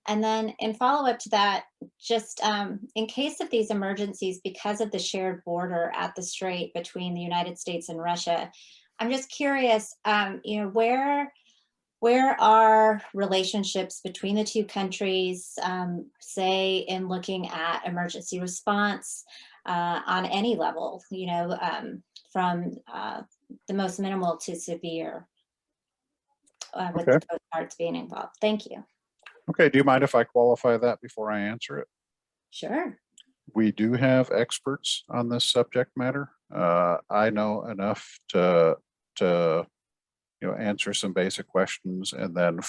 And then in follow-up to that, just in case of these emergencies, because of the shared border at the strait between the United States and Russia, I'm just curious, you know, where are relationships between the two countries, say in looking at emergency response on any level, you know, from the most minimal to severe with the Coast Guards being involved? Thank you. Okay, do you mind if I qualify that before I answer it? Sure. We do have experts on this subject matter. I know enough to you know, answer some basic questions and then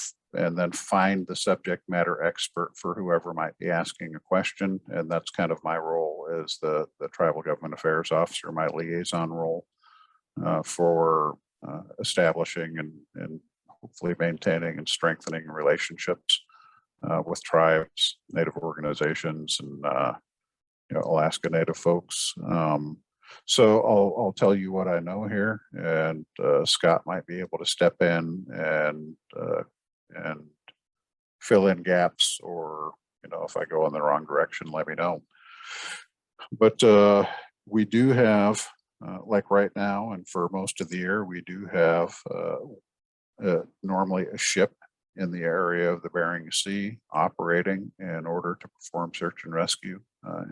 find the subject matter expert for whoever might be asking a question. And that's kind of my role as the Tribal Government Affairs Officer, my liaison role for establishing and hopefully maintaining and strengthening relationships with tribes, Native organizations, and you know, Alaska Native folks. So I'll tell you what I know here, and Scott might be able to step in and fill in gaps, or you know, if I go in the wrong direction, let me know. But we do have, like right now, and for most of the year, we do have normally a ship in the area of the Bering Sea operating in order to perform search and rescue,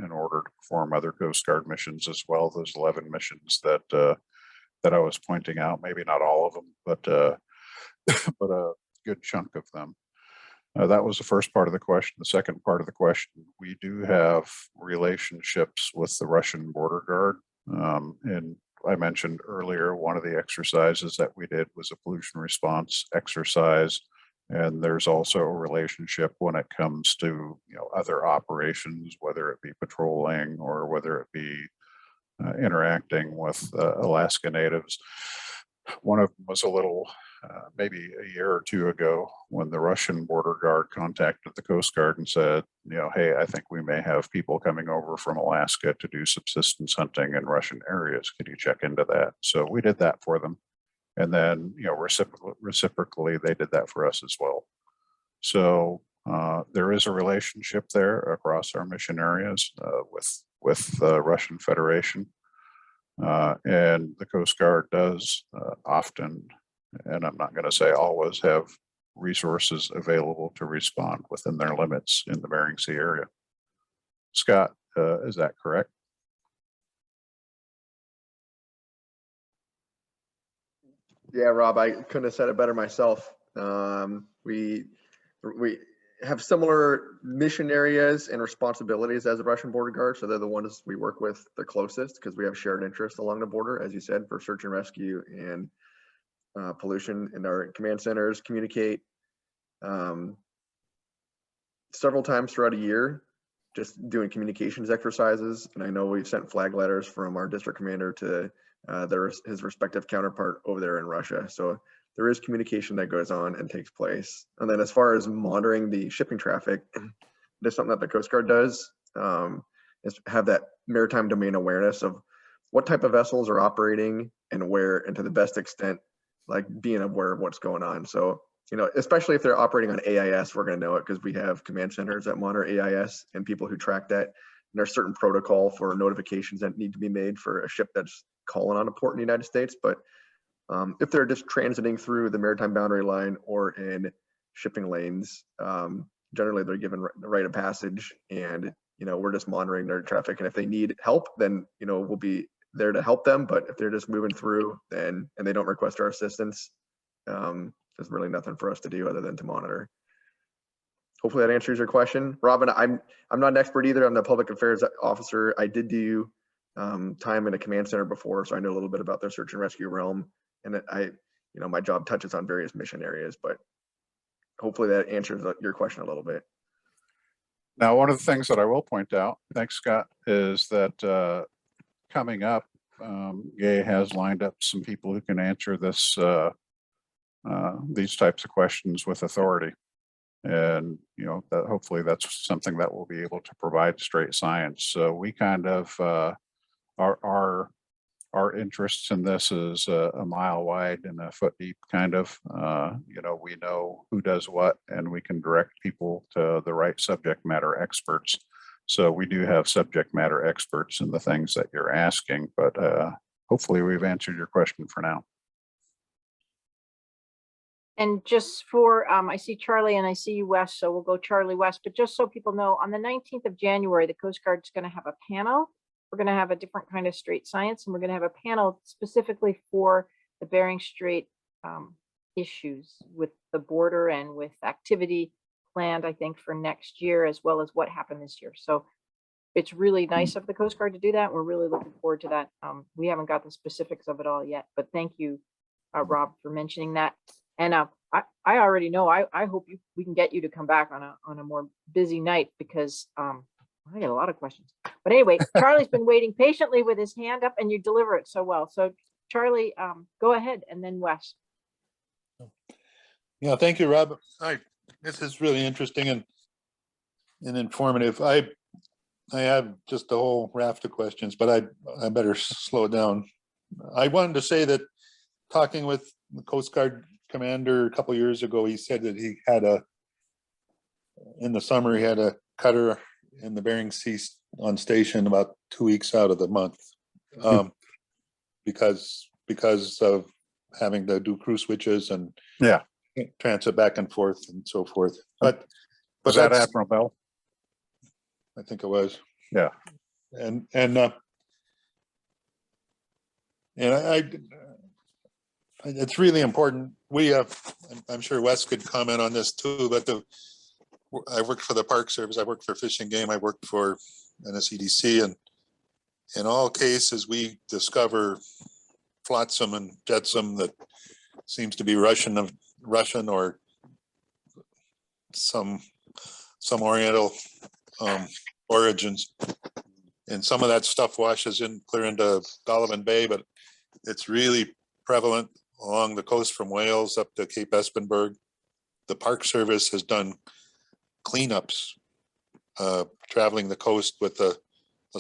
in order to perform other Coast Guard missions as well. Those 11 missions that I was pointing out, maybe not all of them, but a good chunk of them. That was the first part of the question. The second part of the question, we do have relationships with the Russian border guard. And I mentioned earlier, one of the exercises that we did was a pollution response exercise. And there's also a relationship when it comes to, you know, other operations, whether it be patrolling or whether it be interacting with Alaska Natives. One of them was a little, maybe a year or two ago, when the Russian border guard contacted the Coast Guard and said, you know, hey, I think we may have people coming over from Alaska to do subsistence hunting in Russian areas. Could you check into that? So we did that for them. And then, you know, reciprocally, they did that for us as well. So there is a relationship there across our mission areas with the Russian Federation. And the Coast Guard does often, and I'm not going to say always, have resources available to respond within their limits in the Bering Sea area. Scott, is that correct? Yeah, Rob, I couldn't have said it better myself. We have similar mission areas and responsibilities as the Russian border guard. So they're the ones we work with the closest because we have shared interests along the border, as you said, for search and rescue and pollution. And our command centers communicate several times throughout a year, just doing communications exercises. And I know we've sent flag letters from our district commander to his respective counterpart over there in Russia. So there is communication that goes on and takes place. And then as far as monitoring the shipping traffic, that's something that the Coast Guard does, is have that maritime domain awareness of what type of vessels are operating and where, and to the best extent, like being aware of what's going on. So, you know, especially if they're operating on AIS, we're going to know it because we have command centers that monitor AIS and people who track that. And there's certain protocol for notifications that need to be made for a ship that's calling on a port in the United States. But If they're just transiting through the maritime boundary line or in shipping lanes, generally they're given the right of passage, and we're just monitoring their traffic. And if they need help, then we'll be there to help them. But if they're just moving through and they don't request our assistance, there's really nothing for us to do other than to monitor. Hopefully that answers your question, Robin. I'm not an expert either. I'm the public affairs officer. I did do time in a command center before, so I know a little bit about their search and rescue realm. And my job touches on various mission areas, but hopefully that answers your question a little bit. Now, one of the things that I will point out, thanks, Scott, is that coming up, Gay has lined up some people who can answer this, these types of questions with authority. And, that hopefully that's something that we'll be able to provide Straight Science. So we kind of, our interests in this is a mile wide and a foot deep kind of, we know who does what, and we can direct people to the right subject matter experts. So we do have subject matter experts in the things that you're asking, but hopefully we've answered your question for now. And just for, I see Charlie and I see you, Wes, so we'll go Charlie West, but just so people know, on the 19th of January, the Coast Guard's going to have a panel. We're going to have a different kind of Straight Science, and we're going to have a panel specifically for the Bering Strait issues with the border and with activity planned, I think, for next year, as well as what happened this year. So it's really nice of the Coast Guard to do that. We're really looking forward to that. We haven't got the specifics of it all yet, but thank you, Rob, for mentioning that. And I already know, I hope we can get you to come back on a more busy night, because I get a lot of questions. But anyway, Charlie's been waiting patiently with his hand up, and you deliver it so well. So Charlie, go ahead, and then Wes. Yeah, thank you, Rob. This is really interesting and informative. I have just a whole raft of questions, but I better slow it down. I wanted to say that talking with the Coast Guard commander a couple of years ago, he said that he had in the summer, he had a cutter in the Bering Sea on station about 2 weeks out of the month, because of having to do crew switches and transit back and forth and so forth. But was that Admiral Bell? I think it was. Yeah. And it's really important. We have, I'm sure Wes could comment on this too, but I worked for the Park Service, I worked for Fish and Game, I worked for NSCDC, and in all cases we discover flotsam and jetsam that seems to be Russian or some Oriental origins, and some of that stuff washes in clear into Golovin Bay, but it's really prevalent along the coast from Wales up to Cape Espenberg. The Park Service has done cleanups, traveling the coast with a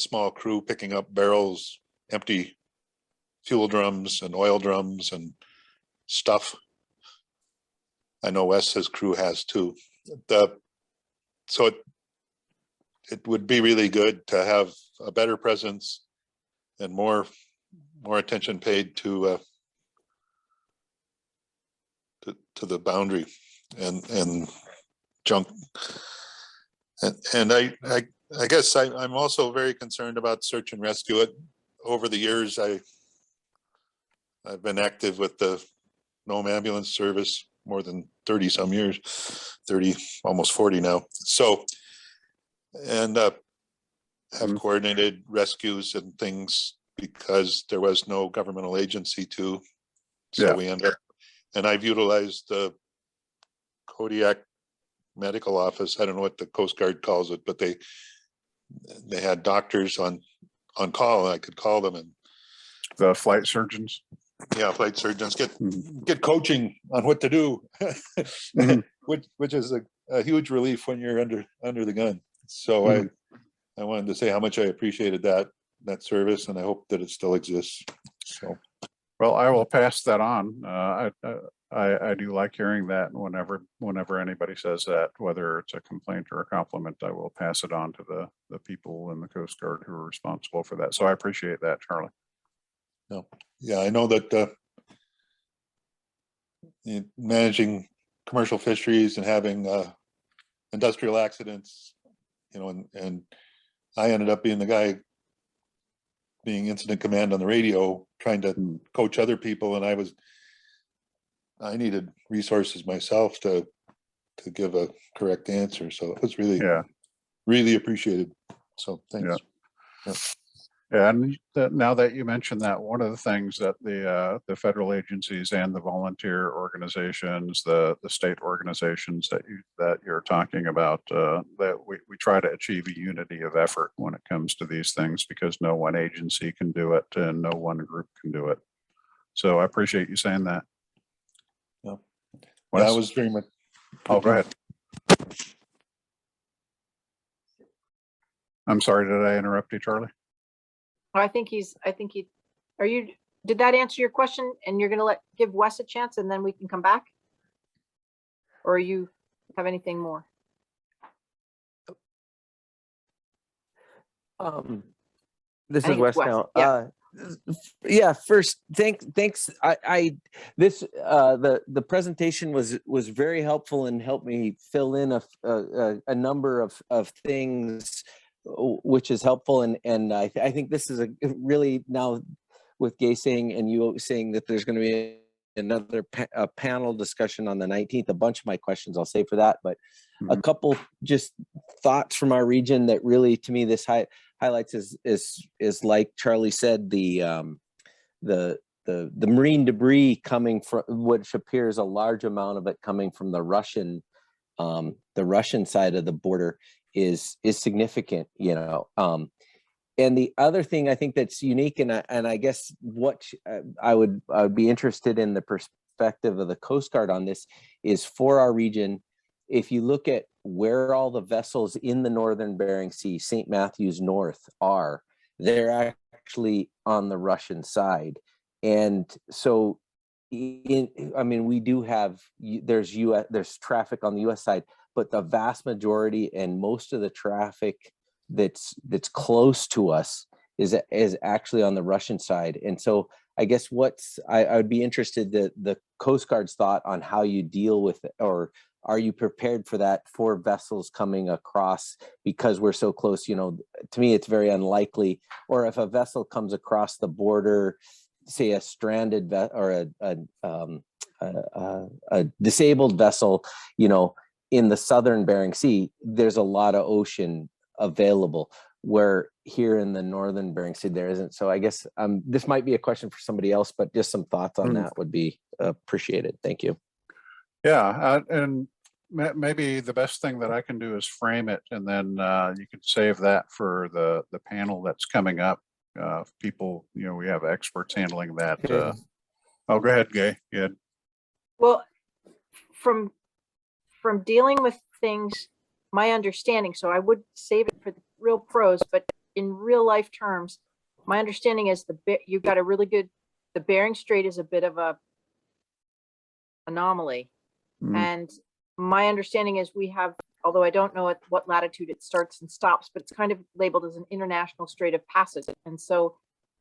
small crew, picking up barrels, empty fuel drums and oil drums and stuff. I know Wes's crew has too. So it would be really good to have a better presence and more attention paid to the boundary and junk. And I guess I'm also very concerned about search and rescue. Over the years, I've been active with the Nome Ambulance Service more than 30 some years, 30, almost 40 now. So, and have coordinated rescues and things because there was no governmental agency to. So we end up, and I've utilized the Kodiak Medical Office. I don't know what the Coast Guard calls it, but they had doctors on call, and I could call them. And the flight surgeons. Yeah, flight surgeons get coaching on what to do, which is a huge relief when you're under the gun. So I wanted to say how much I appreciated that service, and I hope that it still exists. So, well, I will pass that on. I do like hearing that. Whenever anybody says that, whether it's a complaint or a compliment, I will pass it on to the people in the Coast Guard who are responsible for that. So I appreciate that, Charlie. No, yeah, I know that managing commercial fisheries and having industrial accidents, and I ended up being the guy being incident command on the radio, trying to coach other people, and I needed resources myself to give a correct answer. So it was really, really appreciated. So thanks. And now that you mentioned that, one of the things that the federal agencies and the volunteer organizations, the state organizations that you're talking about, that we try to achieve a unity of effort when it comes to these things, because no one agency can do it and no one group can do it. So I appreciate you saying that. Yeah, Wes? that was very much. Oh, go ahead. I'm sorry, did I interrupt you, Charlie? Did that answer your question and you're gonna give Wes a chance and then we can come back? Or you have anything more? This I is think Wes it's Wes, now. yeah. First, thanks. The presentation was very helpful and helped me fill in a number of things, which is helpful. And I think this is a really, now with Gay saying and you saying that there's going to be another panel discussion on the 19th, a bunch of my questions I'll save for that, but a couple just thoughts from our region that really, to me, this highlights is like Charlie said, the marine debris coming from, which appears a large amount of it coming from the Russian side of the border is significant, and the other thing I think that's unique, and I guess what I would be interested in the perspective of the Coast Guard on this is, for our region, if you look at where all the vessels in the northern Bering Sea, St. Matthews North, they're actually on the Russian side. And so we do have, there's traffic on the US side, but the vast majority and most of the traffic that's close to us is actually on the Russian side. And so I guess I would be interested the Coast Guard's thought on how you deal with it, or are you prepared for that, for vessels coming across, because we're so close? To me, it's very unlikely. Or if a vessel comes across the border, say a stranded or a disabled vessel, in the southern Bering Sea, there's a lot of ocean available, where here in the northern Bering Sea there isn't. So I guess this might be a question for somebody else, but just some thoughts on that would be appreciated. Thank you. Yeah, and maybe the best thing that I can do is frame it, and then you could save that for the panel that's coming up. People, we have experts handling that. Okay. Oh, go ahead, Gay. Yeah. Well, from dealing with things, my understanding, so I would save it for the real pros, but in real life terms, my understanding is you've got the Bering Strait is a bit of a anomaly. And my understanding is we have, although I don't know at what latitude it starts and stops, but it's kind of labeled as an international strait of passage. And so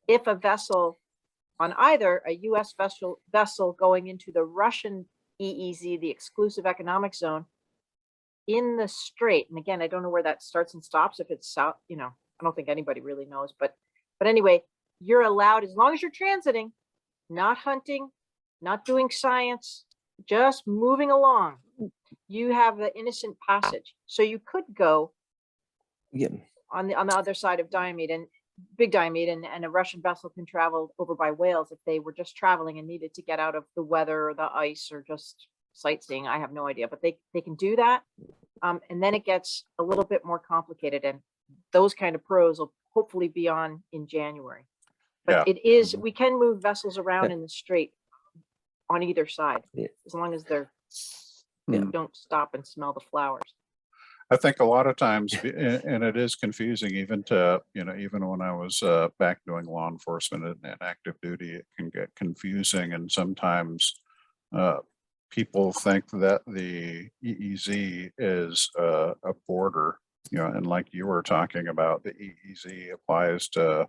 if a vessel on either a US vessel going into the Russian EEZ, the exclusive economic zone, in the strait, and again, I don't know where that starts and stops, if it's south, I don't think anybody really knows, but anyway, you're allowed, as long as you're transiting, not hunting, not doing science, just moving along, you have the innocent passage. So you could go on the other side of Diomede and Big Diomede, and a Russian vessel can travel over by Wales if they were just traveling and needed to get out of the weather or the ice or just sightseeing. I have no idea, but they can do that. And then it gets a little bit more complicated, and those kind of pros will hopefully be on in January. But it is, we can move vessels around in the strait on either side, as long as they're don't stop and smell the flowers. I think a lot of times, and it is confusing, even to, even when I was back doing law enforcement and active duty, it can get confusing. And sometimes people think that the EEZ is a border, and like you were talking about, the EEZ applies to,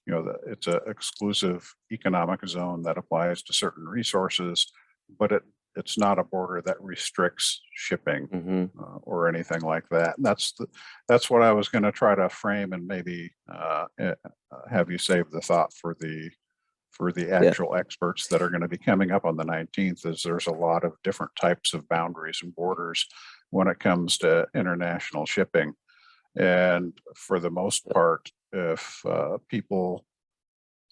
it's an exclusive economic zone that applies to certain resources, but it's not a border that restricts shipping Mhm. or anything like that. And that's what I was going to try to frame, and maybe have you save the thought for the actual experts that are going to be coming up on the 19th. Is there's a lot of different types of boundaries and borders when it comes to international shipping. And for the most part, if people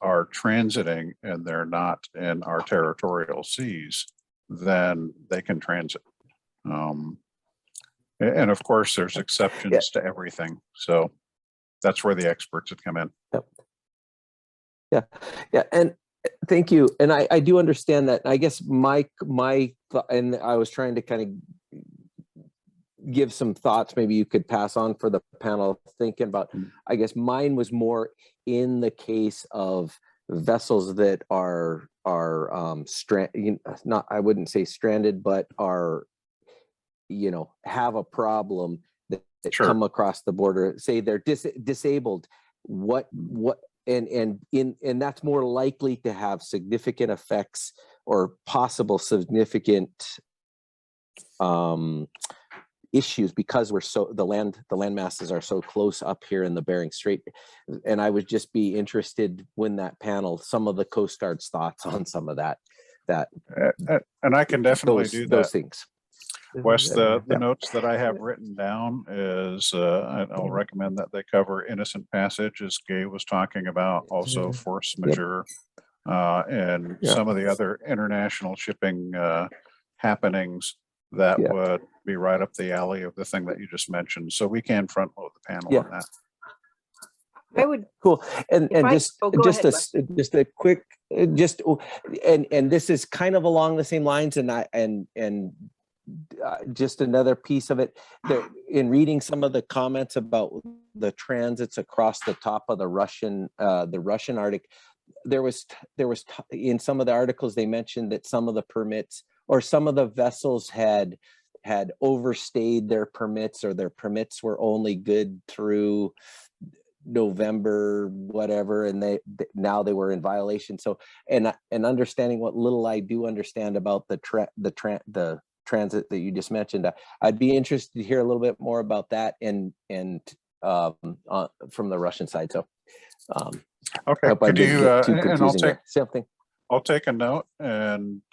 are transiting and they're not in our territorial seas, then they can transit. And of course, there's exceptions to everything. So that's where the experts would come in. Yeah, and thank you. And I do understand that. I guess and I was trying to kind of give some thoughts maybe you could pass on for the panel, thinking about, I guess mine was more in the case of vessels that are not, I wouldn't say stranded, but are, have a problem that Sure. come across the border, say they're disabled, and that's more likely to have significant effects or possible significant issues because the land masses are so close up here in the Bering Strait. And I would just be interested when that panel, some of the Coast Guard's thoughts on some of that. And I can definitely do that. Those things. Wes, the notes that I have written down is I'll recommend that they cover innocent passage, as Gay was talking about, also force majeure, and some of the other international shipping happenings that would be right up the alley of the thing that you just mentioned. So we can front load the panel on that. I would. Cool. And Go ahead, Wes. just a quick, and this is kind of along the same lines, and just another piece of it, that in reading some of the comments about the transits across the top of the Russian Arctic, there was in some of the articles they mentioned that some of the permits or some of the vessels had overstayed their permits, or their permits were only good through November, whatever, and now they were in violation. So, and understanding what little I do understand about the transit that you just mentioned, I'd be interested to hear a little bit more about that and from the Russian side. So, okay, could you and something. I'll take a note. And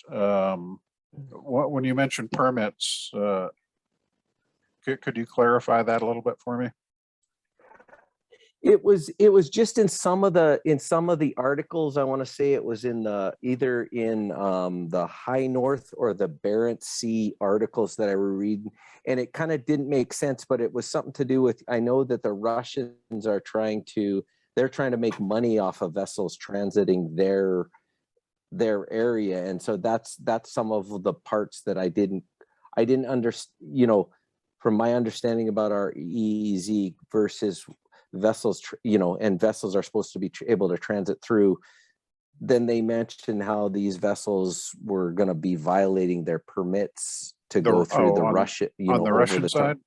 when you mentioned permits, could you clarify that a little bit for me? It was just in some of the articles. I want to say it was in either in the High North or the Barents Sea articles that I were reading, and it kind of didn't make sense, but it was something to do with, I know that the Russians are trying to make money off of vessels transiting their area, and so that's some of the parts that I didn't understand, from my understanding about our EEZ versus vessels, and vessels are supposed to be able to transit through. Then they mentioned how these vessels were going to be violating their permits to go through the Russia, on the Russian side.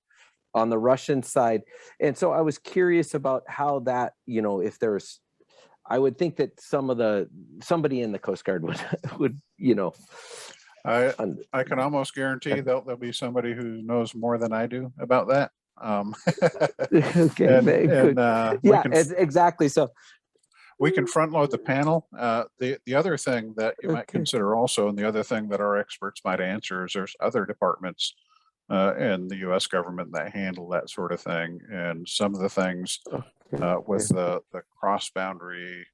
On the Russian side, and so I was curious about how that, if there's, I would think that somebody in the Coast Guard would I can almost guarantee there'll be somebody who knows more than I do about that. Okay, exactly. So we can front load the panel. The other thing that you might consider also, and the other thing that our experts might answer, is there's other departments in the U.S. government that handle that sort of thing, and some of the things with the cross boundary,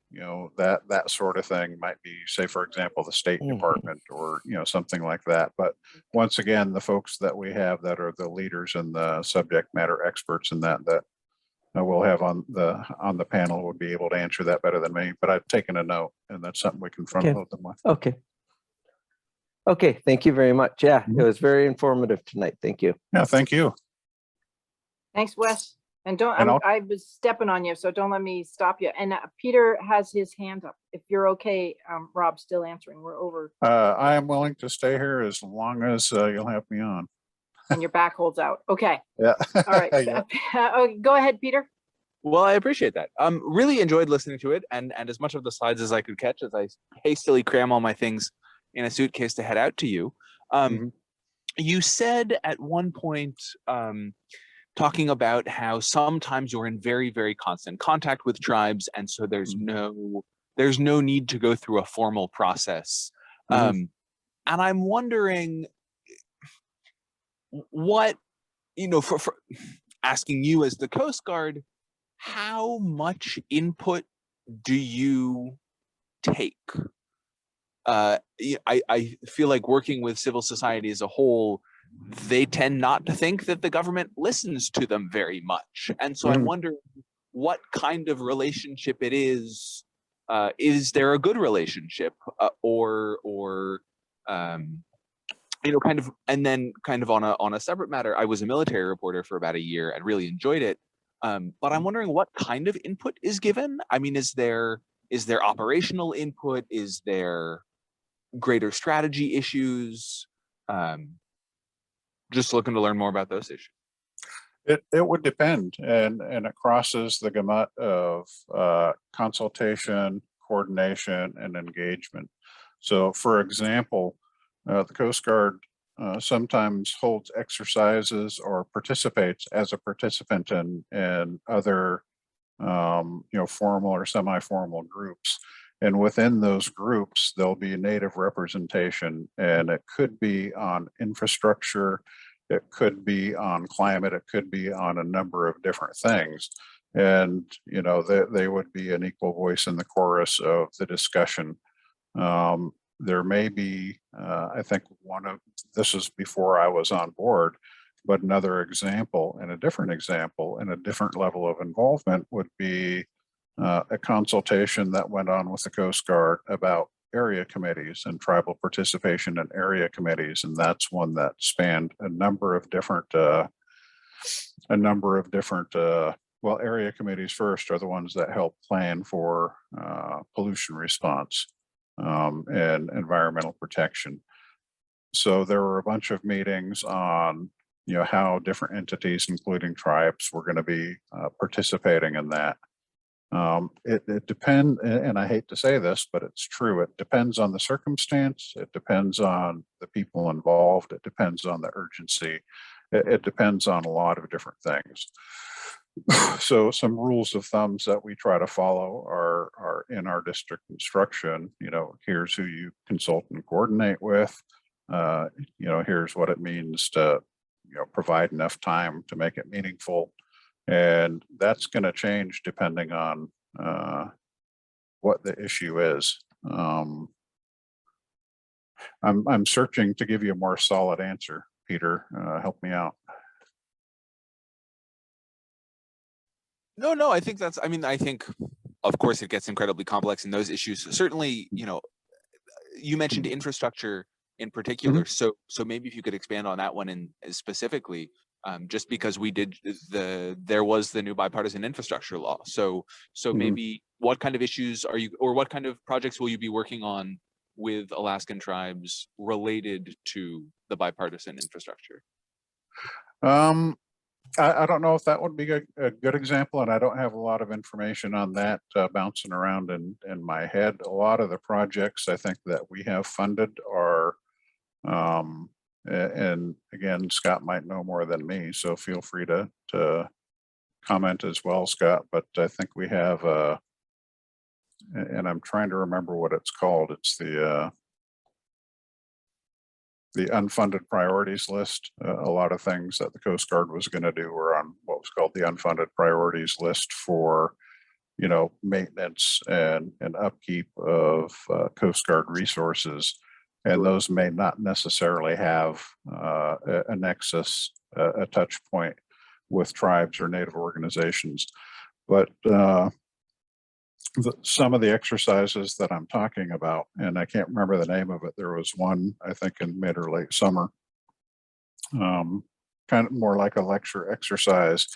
that sort of thing might be, say, for example, the State Department, or something like that. But once again, the folks that we have that are the leaders and the subject matter experts in that we'll have on the panel would be able to answer that better than me. But I've taken a note, and that's something we can front load them with. Okay, thank you very much. Yeah, it was very informative tonight. Thank you. Yeah, thank you. Thanks, Wes. And I was stepping on you, so don't let me stop you. And Peter has his hand up. If you're okay, Rob, still answering. We're over. I am willing to stay here as long as you'll have me on. And your back holds out. Okay. Yeah. All right. Yeah. Go ahead, Peter. Well, I appreciate that. Really enjoyed listening to it, and as much of the slides as I could catch as I hastily cram all my things in a suitcase to head out to you. Mhm. You said at one point, talking about how sometimes you're in very, very constant contact with tribes, and so there's no need to go through a formal process. Mhm. And I'm wondering what, for asking you as the Coast Guard, how much input do you take? I feel like working with civil society as a whole, they tend not to think that the government listens to them very much. And so I'm Mhm. wondering what kind of relationship it is. Is there a good relationship, or kind of, and then kind of on a separate matter, I was a military reporter for about a year and really enjoyed it. But I'm wondering what kind of input is given. I mean, is there operational input? Is there greater strategy issues? Just looking to learn more about those issues. It would depend, and it crosses the gamut of consultation, coordination, and engagement. So, for example, the Coast Guard sometimes holds exercises or participates as a participant in other formal or semi-formal groups. And within those groups, there'll be native representation, and it could be on infrastructure, it could be on climate, it could be on a number of different things. And, they would be an equal voice in the chorus of the discussion. There may be, I think this is before I was on board, but another example and a different example and a different level of involvement would be a consultation that went on with the Coast Guard about area committees and tribal participation in area committees. And that's one that spanned a number of different, well, area committees first are the ones that help plan for pollution response and environmental protection. So there were a bunch of meetings on how different entities, including tribes, were going to be participating in that. It depends, and I hate to say this, but it's true. It depends on the circumstance. It depends on the people involved. It depends on the urgency. It depends on a lot of different things. So some rules of thumbs that we try to follow are in our district instruction. Here's who you consult and coordinate with. Here's what it means to provide enough time to make it meaningful. And that's going to change depending on what the issue is. I'm searching to give you a more solid answer, Peter. Help me out. No, I think I think, of course, it gets incredibly complex in those issues. Certainly, you mentioned infrastructure in particular. So maybe if you could expand on that one specifically, just because there was the new bipartisan infrastructure law. So maybe what kind of issues or what kind of projects will you be working on with Alaskan tribes related to the bipartisan infrastructure? I don't know if that would be a good example, and I don't have a lot of information on that bouncing around in my head. A lot of the projects I think that we have funded are, and again, Scott might know more than me, so feel free to comment as well, Scott. But I think we have, and I'm trying to remember what it's called. It's the unfunded priorities list. A lot of things that the Coast Guard was going to do were on what was called the unfunded priorities list for, maintenance and upkeep of Coast Guard resources. And those may not necessarily have a nexus, a touch point with tribes or native organizations. But some of the exercises that I'm talking about, and I can't remember the name of it. There was one, I think, in mid or late summer, kind of more like a lecture exercise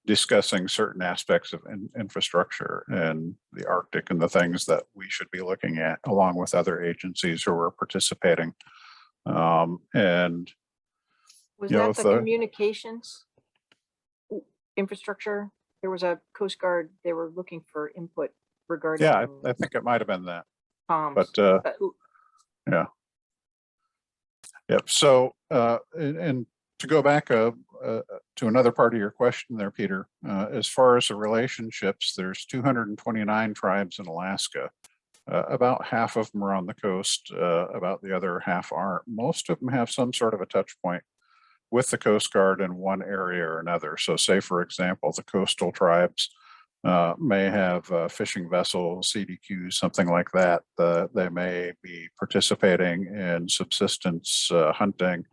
discussing certain aspects of infrastructure and the Arctic and the things that we should be looking at along with other agencies who are participating. And was that the communications infrastructure? There was a Coast Guard, they were looking for input regarding. Yeah, I think it might have been that. Comms. But yeah. Yep. So, and to go back to another part of your question there, Peter, as far as the relationships, there's 229 tribes in Alaska. About half of them are on the coast, about the other half aren't. Most of them have some sort of a touch point with the Coast Guard in one area or another. So say, for example, the coastal tribes may have fishing vessels, CDQs, something like that. They may be participating in subsistence hunting.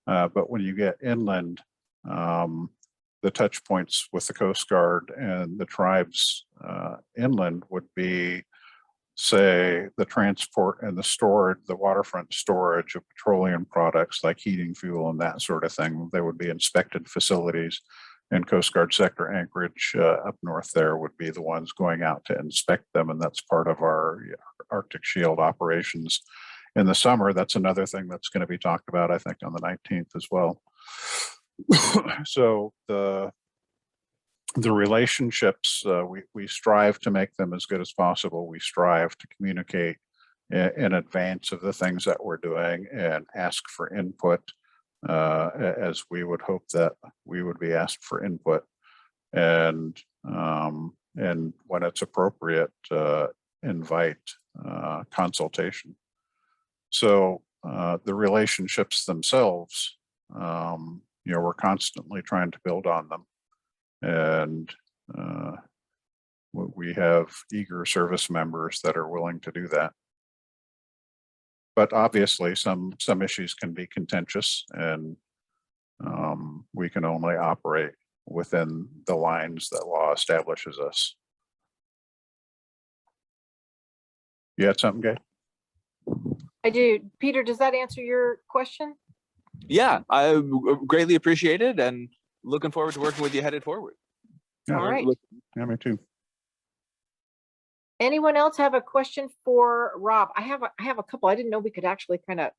But when you get inland, the touch points with the Coast Guard and the tribes inland would be, say, the transport and the storage, the waterfront storage of petroleum products like heating fuel and that sort of thing. They would be inspected facilities, and Coast Guard sector anchorage up north there would be the ones going out to inspect them. And that's part of our Arctic Shield operations in the summer. That's another thing that's going to be talked about, I think, on the 19th as well. So the relationships, we strive to make them as good as possible. We strive to communicate in advance of the things that we're doing and ask for input, as we would hope that we would be asked for input. And when it's appropriate, invite consultation. So the relationships themselves, we're constantly trying to build on them. And we have eager service members that are willing to do that. But obviously some issues can be contentious, and we can only operate within the lines that law establishes us. You had something, Gay? I do. Peter, does that answer your question? Yeah, I greatly appreciate it, and looking forward to working with you headed forward. Yeah, All right. Yeah, me too. Anyone else have a question for Rob? I have a couple. I didn't know we could actually kind of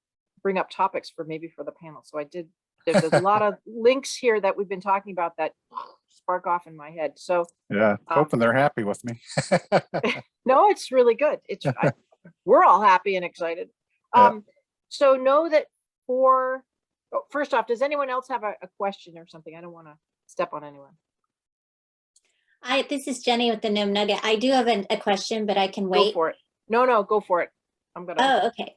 bring up topics for the panel. So I did. There's a lot of links here that we've been talking about that spark off in my head. So yeah, hoping they're happy with me. no, it's really good. We're all happy and excited. Yeah. So know that first off, does anyone else have a question or something? I don't want to step on anyone. This is Jenny with the Gnome Nugget. I do have a question, but I can wait. Go for it. No, go for it. I'm gonna. Oh, okay.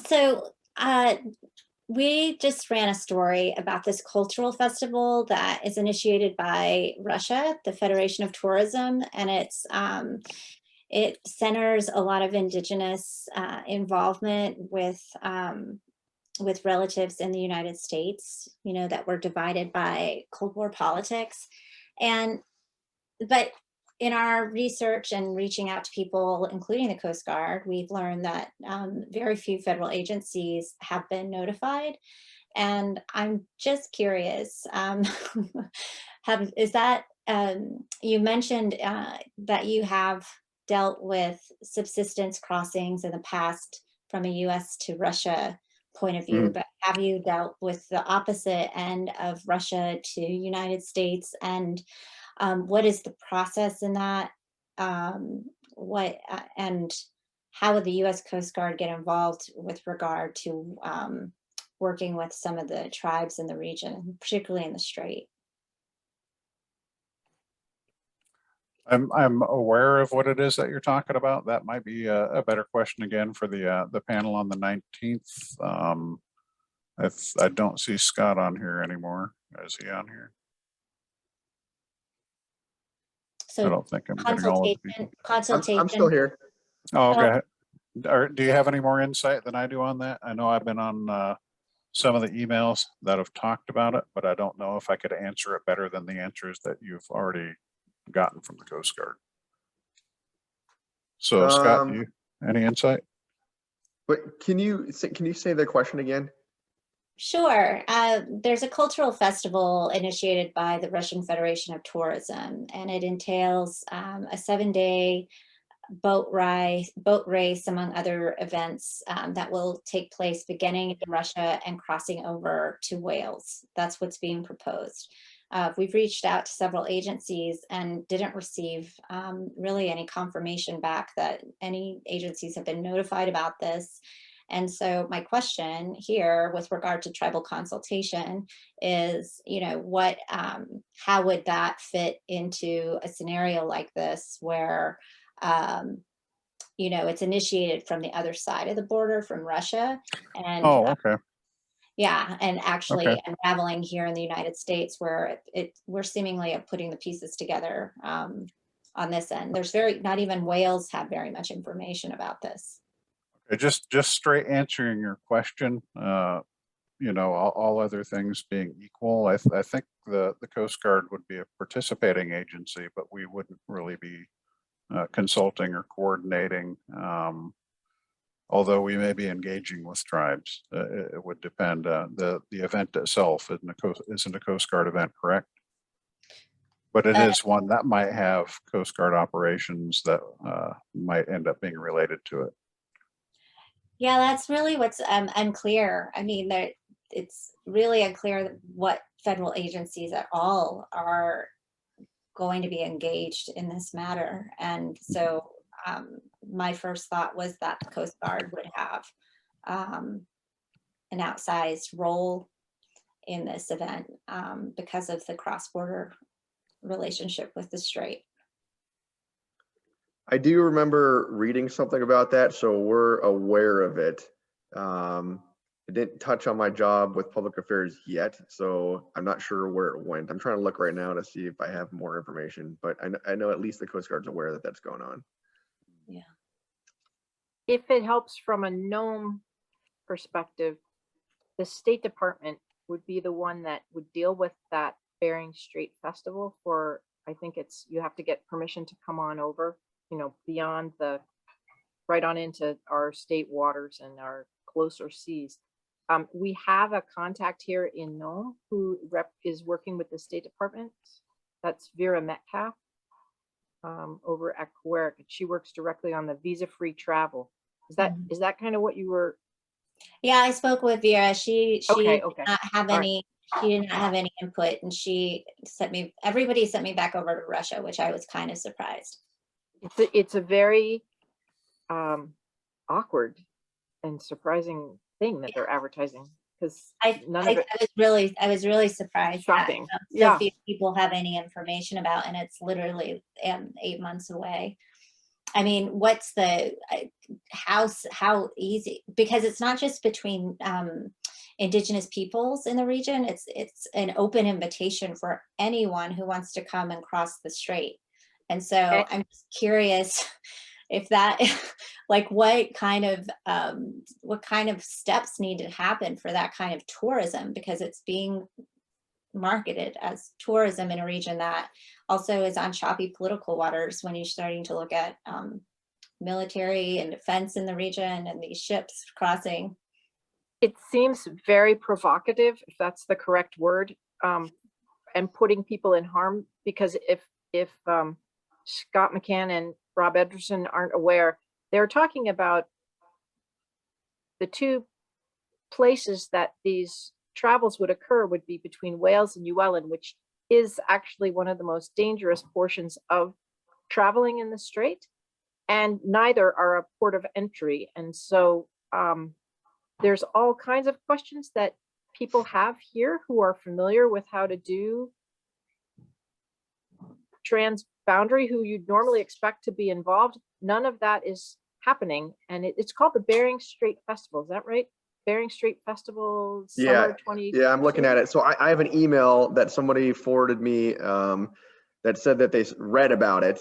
So we just ran a story about this cultural festival that is initiated by Russia, the Federation of Tourism, and it centers a lot of indigenous involvement with relatives in the United States, that were divided by Cold War politics. But in our research and reaching out to people, including the Coast Guard, we've learned that very few federal agencies have been notified. And I'm just curious, you mentioned that you have dealt with subsistence crossings in the past from a US to Russia point of view, but have you dealt with the opposite end of Russia to United States? And what is the process in that? And how would the U.S. Coast Guard get involved with regard to working with some of the tribes in the region, particularly in the Strait? I'm aware of what it is that you're talking about. That might be a better question again for the panel on the 19th. I don't see Scott on here anymore. Is he on here? So I don't think I'm getting all of the people. Consultation. I'm still here. Oh, okay. Do you have any more insight than I do on that? I know I've been on some of the emails that have talked about it, but I don't know if I could answer it better than the answers that you've already gotten from the Coast Guard. So Scott, do you any insight? But can you say the question again? Sure. There's a cultural festival initiated by the Russian Federation of Tourism, and it entails a 7-day boat race, among other events that will take place beginning in Russia and crossing over to Wales. That's what's being proposed. We've reached out to several agencies and didn't receive really any confirmation back that any agencies have been notified about this. And so my question here with regard to tribal consultation is, you know, what, how would that fit into a scenario like this where, you know, it's initiated from the other side of the border from Russia and Oh, okay. yeah, and actually Okay. unraveling here in the United States where we're seemingly putting the pieces together on this end. There's not even Wales have very much information about this. Just straight answering your question, you know, all other things being equal, I think the Coast Guard would be a participating agency, but we wouldn't really be consulting or coordinating. Although we may be engaging with tribes, it would depend. The event itself isn't a Coast Guard event, correct? But it is one that might have Coast Guard operations that might end up being related to it. Yeah, that's really what's unclear. I mean, it's really unclear what federal agencies at all are going to be engaged in this matter. And so my first thought was that the Coast Guard would have an outsized role in this event because of the cross-border relationship with the Strait. I do remember reading something about that, so we're aware of it. It didn't touch on my job with public affairs yet, so I'm not sure where it went. I'm trying to look right now to see if I have more information, but I know at least the Coast Guard's aware that that's going on. Yeah. If it helps from a NOM perspective, the State Department would be the one that would deal with that Bering Strait Festival for, I think you have to get permission to come on over, you know, beyond right on into our state waters and our closer seas. We have a contact here in Nome who is working with the State Department. That's Vera Metcalf over at Queric. She works directly on the visa-free travel. Is that kind of what you were? Yeah, I spoke with Vera. She Okay. did not have any. She did not have any input, and everybody sent me back over to Russia, which I was kind of surprised. It's a very awkward and surprising thing that they're advertising, because I was really surprised. Shocking. That so few people have any information about, and it's literally 8 months away. I mean, what's how easy, because it's not just between Indigenous peoples in the region, it's an open invitation for anyone who wants to come and cross the strait. And so I'm just curious if that, like, what kind of steps need to happen for that kind of tourism, because it's being marketed as tourism in a region that also is on choppy political waters when you're starting to look at military and defense in the region and these ships crossing. It seems very provocative, if that's the correct word, and putting people in harm, because if Scott McCann and Rob Edwardson aren't aware, they're talking about the two places that these travels would occur would be between Wales and New Ellen, which is actually one of the most dangerous portions of traveling in the Strait, and neither are a port of entry. And so there's all kinds of questions that people have here who are familiar with how to do transboundary, who you'd normally expect to be involved. None of that is happening, and it's called the Bering Strait Festival. Is that right? Bering Strait Festival, summer 20. Yeah, I'm looking at it. So I have an email that somebody forwarded me that said that they read about it,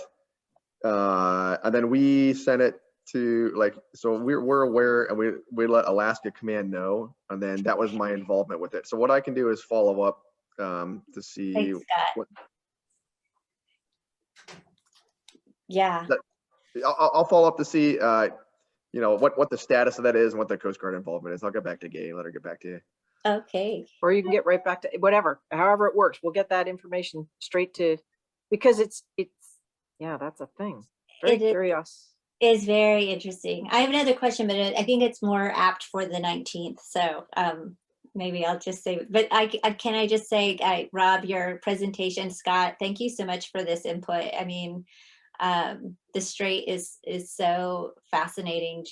and then we sent it to, like, so we're aware, and we let Alaska Command know, and then that was my involvement with it. So what I can do is follow up to see. Thanks, Scott. Yeah. I'll follow up to see, you know, what the status of that is and what the Coast Guard involvement is. I'll get back to Gay, let her get back to you. Okay. Or you can get right back to whatever, however it works. We'll get that information straight to, because it's yeah, that's a thing. Very curious. Is very interesting. I have another question, but I think it's more apt for the 19th. So maybe I'll just say, but can I just say, Rob, your presentation, Scott, thank you so much for this input. I mean, the Strait is so fascinating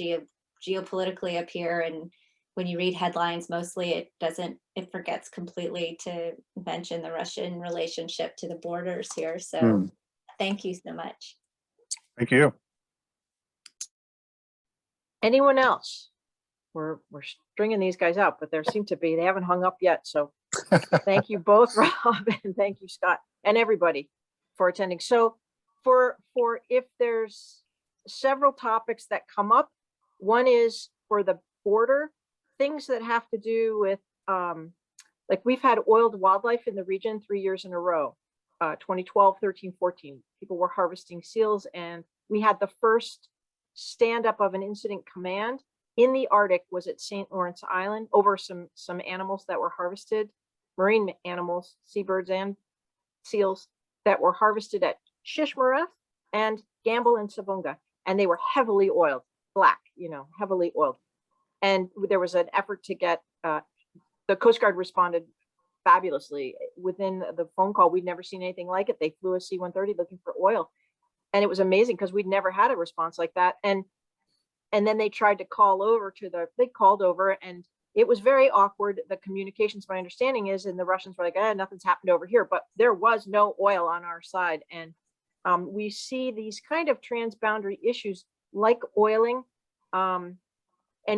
geopolitically up here, and when you read headlines, mostly it forgets completely to mention the Russian relationship to the borders here. So thank you so much. Thank you. Anyone else? We're stringing these guys out, but there seem to be, they haven't hung up yet. So thank you both, Rob, and thank you, Scott, and everybody for attending. So for if there's several topics that come up, one is for the border, things that have to do with, like we've had oiled wildlife in the region 3 years in a row, 2012, 13, 14. People were harvesting seals, and we had the first stand up of an incident command in the Arctic was at St. Lawrence Island over some animals that were harvested, marine animals, seabirds and seals that were harvested at Shishmaref and Gamble and Savunga, and they were heavily oiled, black, heavily oiled. And there was an effort to get, the Coast Guard responded fabulously. Within the phone call, we'd never seen anything like it. They flew a C-130 looking for oil. And it was amazing because we'd never had a response like that. And then they tried to call over they called over, and it was very awkward. The communications, my understanding is, and the Russians were like, nothing's happened over here, but there was no oil on our side. And we see these kind of transboundary issues like oiling. And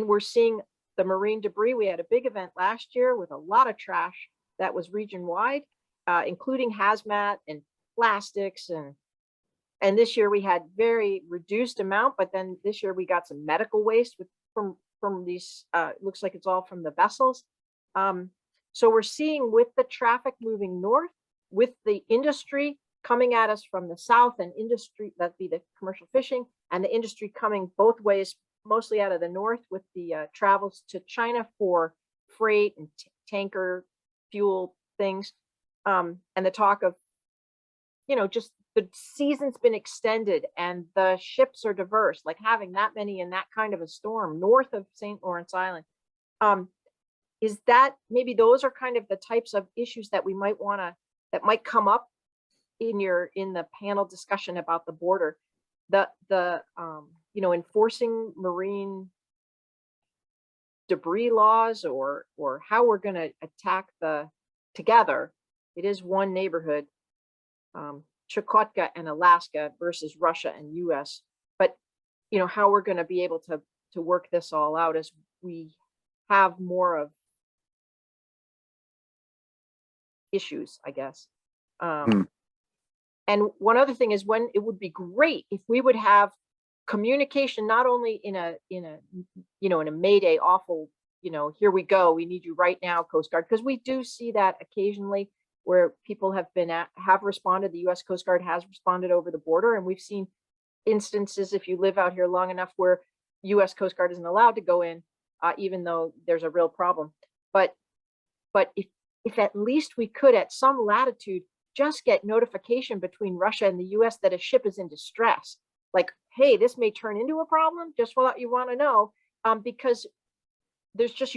we're seeing the marine debris. We had a big event last year with a lot of trash that was region wide, including hazmat and plastics, and this year we had very reduced amount, but then this year we got some medical waste from these, looks like it's all from the vessels. So we're seeing with the traffic moving north, with the industry coming at us from the south, and industry, that'd be the commercial fishing, and the industry coming both ways, mostly out of the north with the travels to China for freight and tanker fuel things. And the talk of, just the season's been extended and the ships are diverse, like having that many in that kind of a storm north of St. Lawrence Island. Is that, maybe those are kind of the types of issues that we might that might come up in the panel discussion about the border, enforcing marine debris laws, or how we're going to attack together. It is one neighborhood, Chukotka and Alaska versus Russia and US, but how we're going to be able to work this all out as we have more of issues, I guess. And one other thing is, when it would be great if we would have communication, not only in a Mayday awful, here we go, we need you right now, Coast Guard, because we do see that occasionally where people have responded. The US Coast Guard has responded over the border, and we've seen instances, if you live out here long enough, where US Coast Guard isn't allowed to go in, even though there's a real problem. But if at least we could, at some latitude, just get notification between Russia and the US that a ship is in distress, like, hey, this may turn into a problem, just what you want to know, because there's just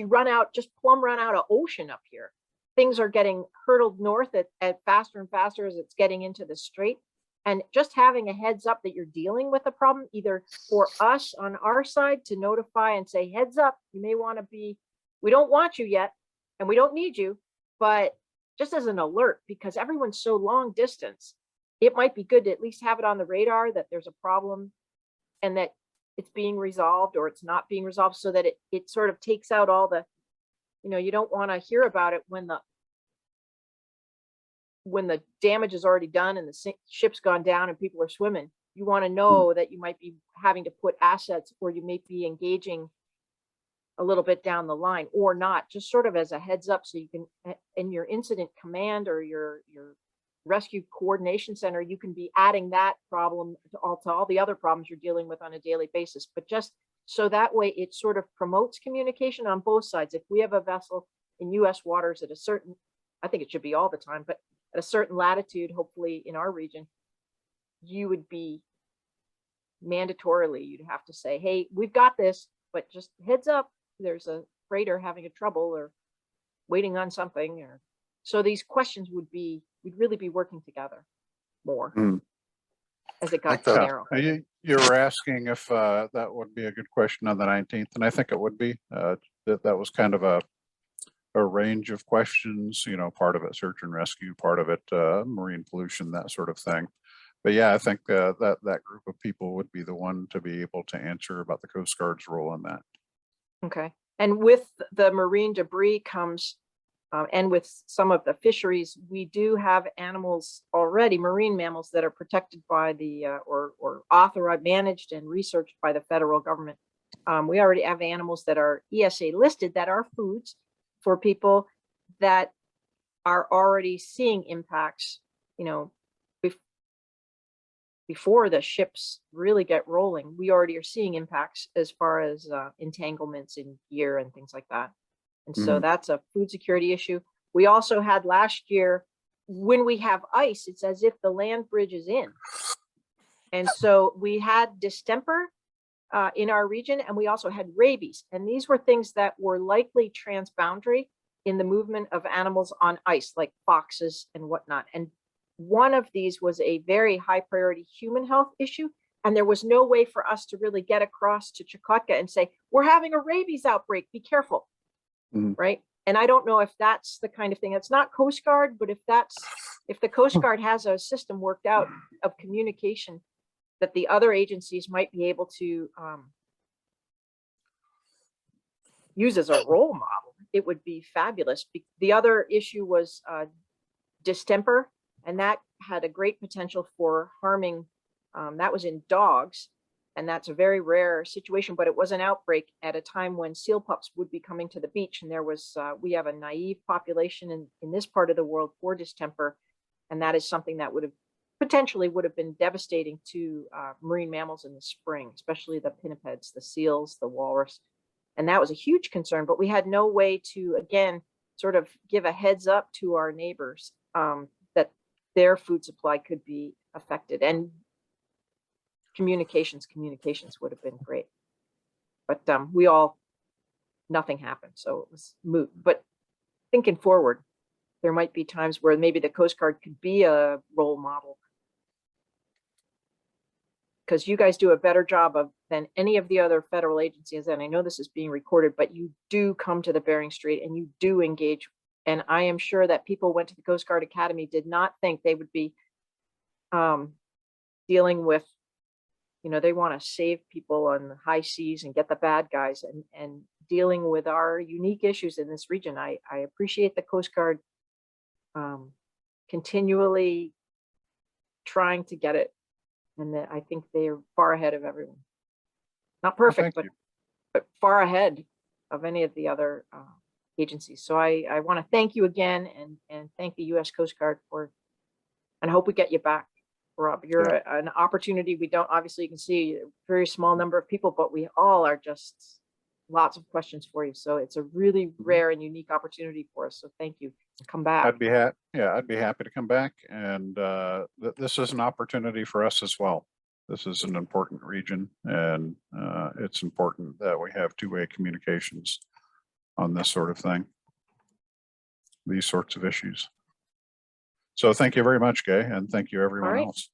plumb run out of ocean up here. Things are getting hurtled north at faster and faster as it's getting into the strait. And just having a heads up that you're dealing with a problem, either for us on our side to notify and say, heads up, you may want to we don't want you yet, and we don't need you, but just as an alert, because everyone's so long distance, it might be good to at least have it on the radar that there's a problem and that it's being resolved or it's not being resolved, so that it sort of takes out all the, you don't want to hear about it when the damage is already done and the ship's gone down and people are swimming. You want to know that you might be having to put assets, or you may be engaging a little bit down the line, or not, just sort of as a heads up, so you can, in your incident command or your rescue coordination center, you can be adding that problem to all the other problems you're dealing with on a daily basis. But just so that way it sort of promotes communication on both sides. If we have a vessel in US waters at a certain, I think it should be all the time, but at a certain latitude, hopefully in our region, you would be mandatorily, you'd have to say, hey, we've got this, but just heads up, there's a freighter having a trouble or waiting on something. Or so these questions we'd really be working together more. as it got Like the- narrow. You were asking if that would be a good question on the 19th, and I think it would be. That was kind of a range of questions, you know, part of it search and rescue, part of it marine pollution, that sort of thing. But yeah, I think that group of people would be the one to be able to answer about the Coast Guard's role in that. Okay. And with the marine debris comes, and with some of the fisheries, we do have animals already, marine mammals that are protected by the, or authorized, managed and researched by the federal government. We already have animals that are ESA listed that are foods for people that are already seeing impacts, you know, before the ships really get rolling. We already are seeing impacts as far as entanglements in gear and things like that. And so that's a food security issue. We also had last year, when we have ice, it's as if the land bridge is in. And so we had distemper in our region, and we also had rabies. And these were things that were likely transboundary in the movement of animals on ice, like foxes and whatnot. And one of these was a very high priority human health issue. And there was no way for us to really get across to Chukotka and say, we're having a rabies outbreak, be careful, right? And I don't know if that's the kind of thing, it's not Coast Guard, but if the Coast Guard has a system worked out of communication that the other agencies might be able to use as a role model, it would be fabulous. The other issue was distemper, and that had a great potential for harming, that was in dogs, and that's a very rare situation, but it was an outbreak at a time when seal pups would be coming to the beach, and there was, we have a naive population in this part of the world for distemper, and that is something that would have potentially been devastating to marine mammals in the spring, especially the pinnipeds, the seals, the walrus. And that was a huge concern, but we had no way to, again, sort of give a heads up to our neighbors that their food supply could be affected. And communications would have been great. But nothing happened, so it was moot. But thinking forward, there might be times where maybe the Coast Guard could be a role model, because you guys do a better job than any of the other federal agencies. And I know this is being recorded, but you do come to the Bering Strait and you do engage. And I am sure that people went to the Coast Guard Academy, did not think they would be dealing with, you know, they want to save people on the high seas and get the bad guys, and dealing with our unique issues in this region. I appreciate the Coast Guard continually trying to get it. And I think they're far ahead of everyone. Not perfect, but far ahead of any of the other agencies. So I want to thank you again, and thank the U.S. Coast Guard for, and I hope we get you back, Rob. You're an opportunity. We don't, obviously you can see a very small number of people, but we all are just lots of questions for you. So it's a really rare and unique opportunity for us. So thank you. Come back. I'd be happy to come back. And this is an opportunity for us as well. This is an important region, and it's important that we have two-way communications on this sort of thing, these sorts of issues. So thank you very much, Gay, and thank you everyone else.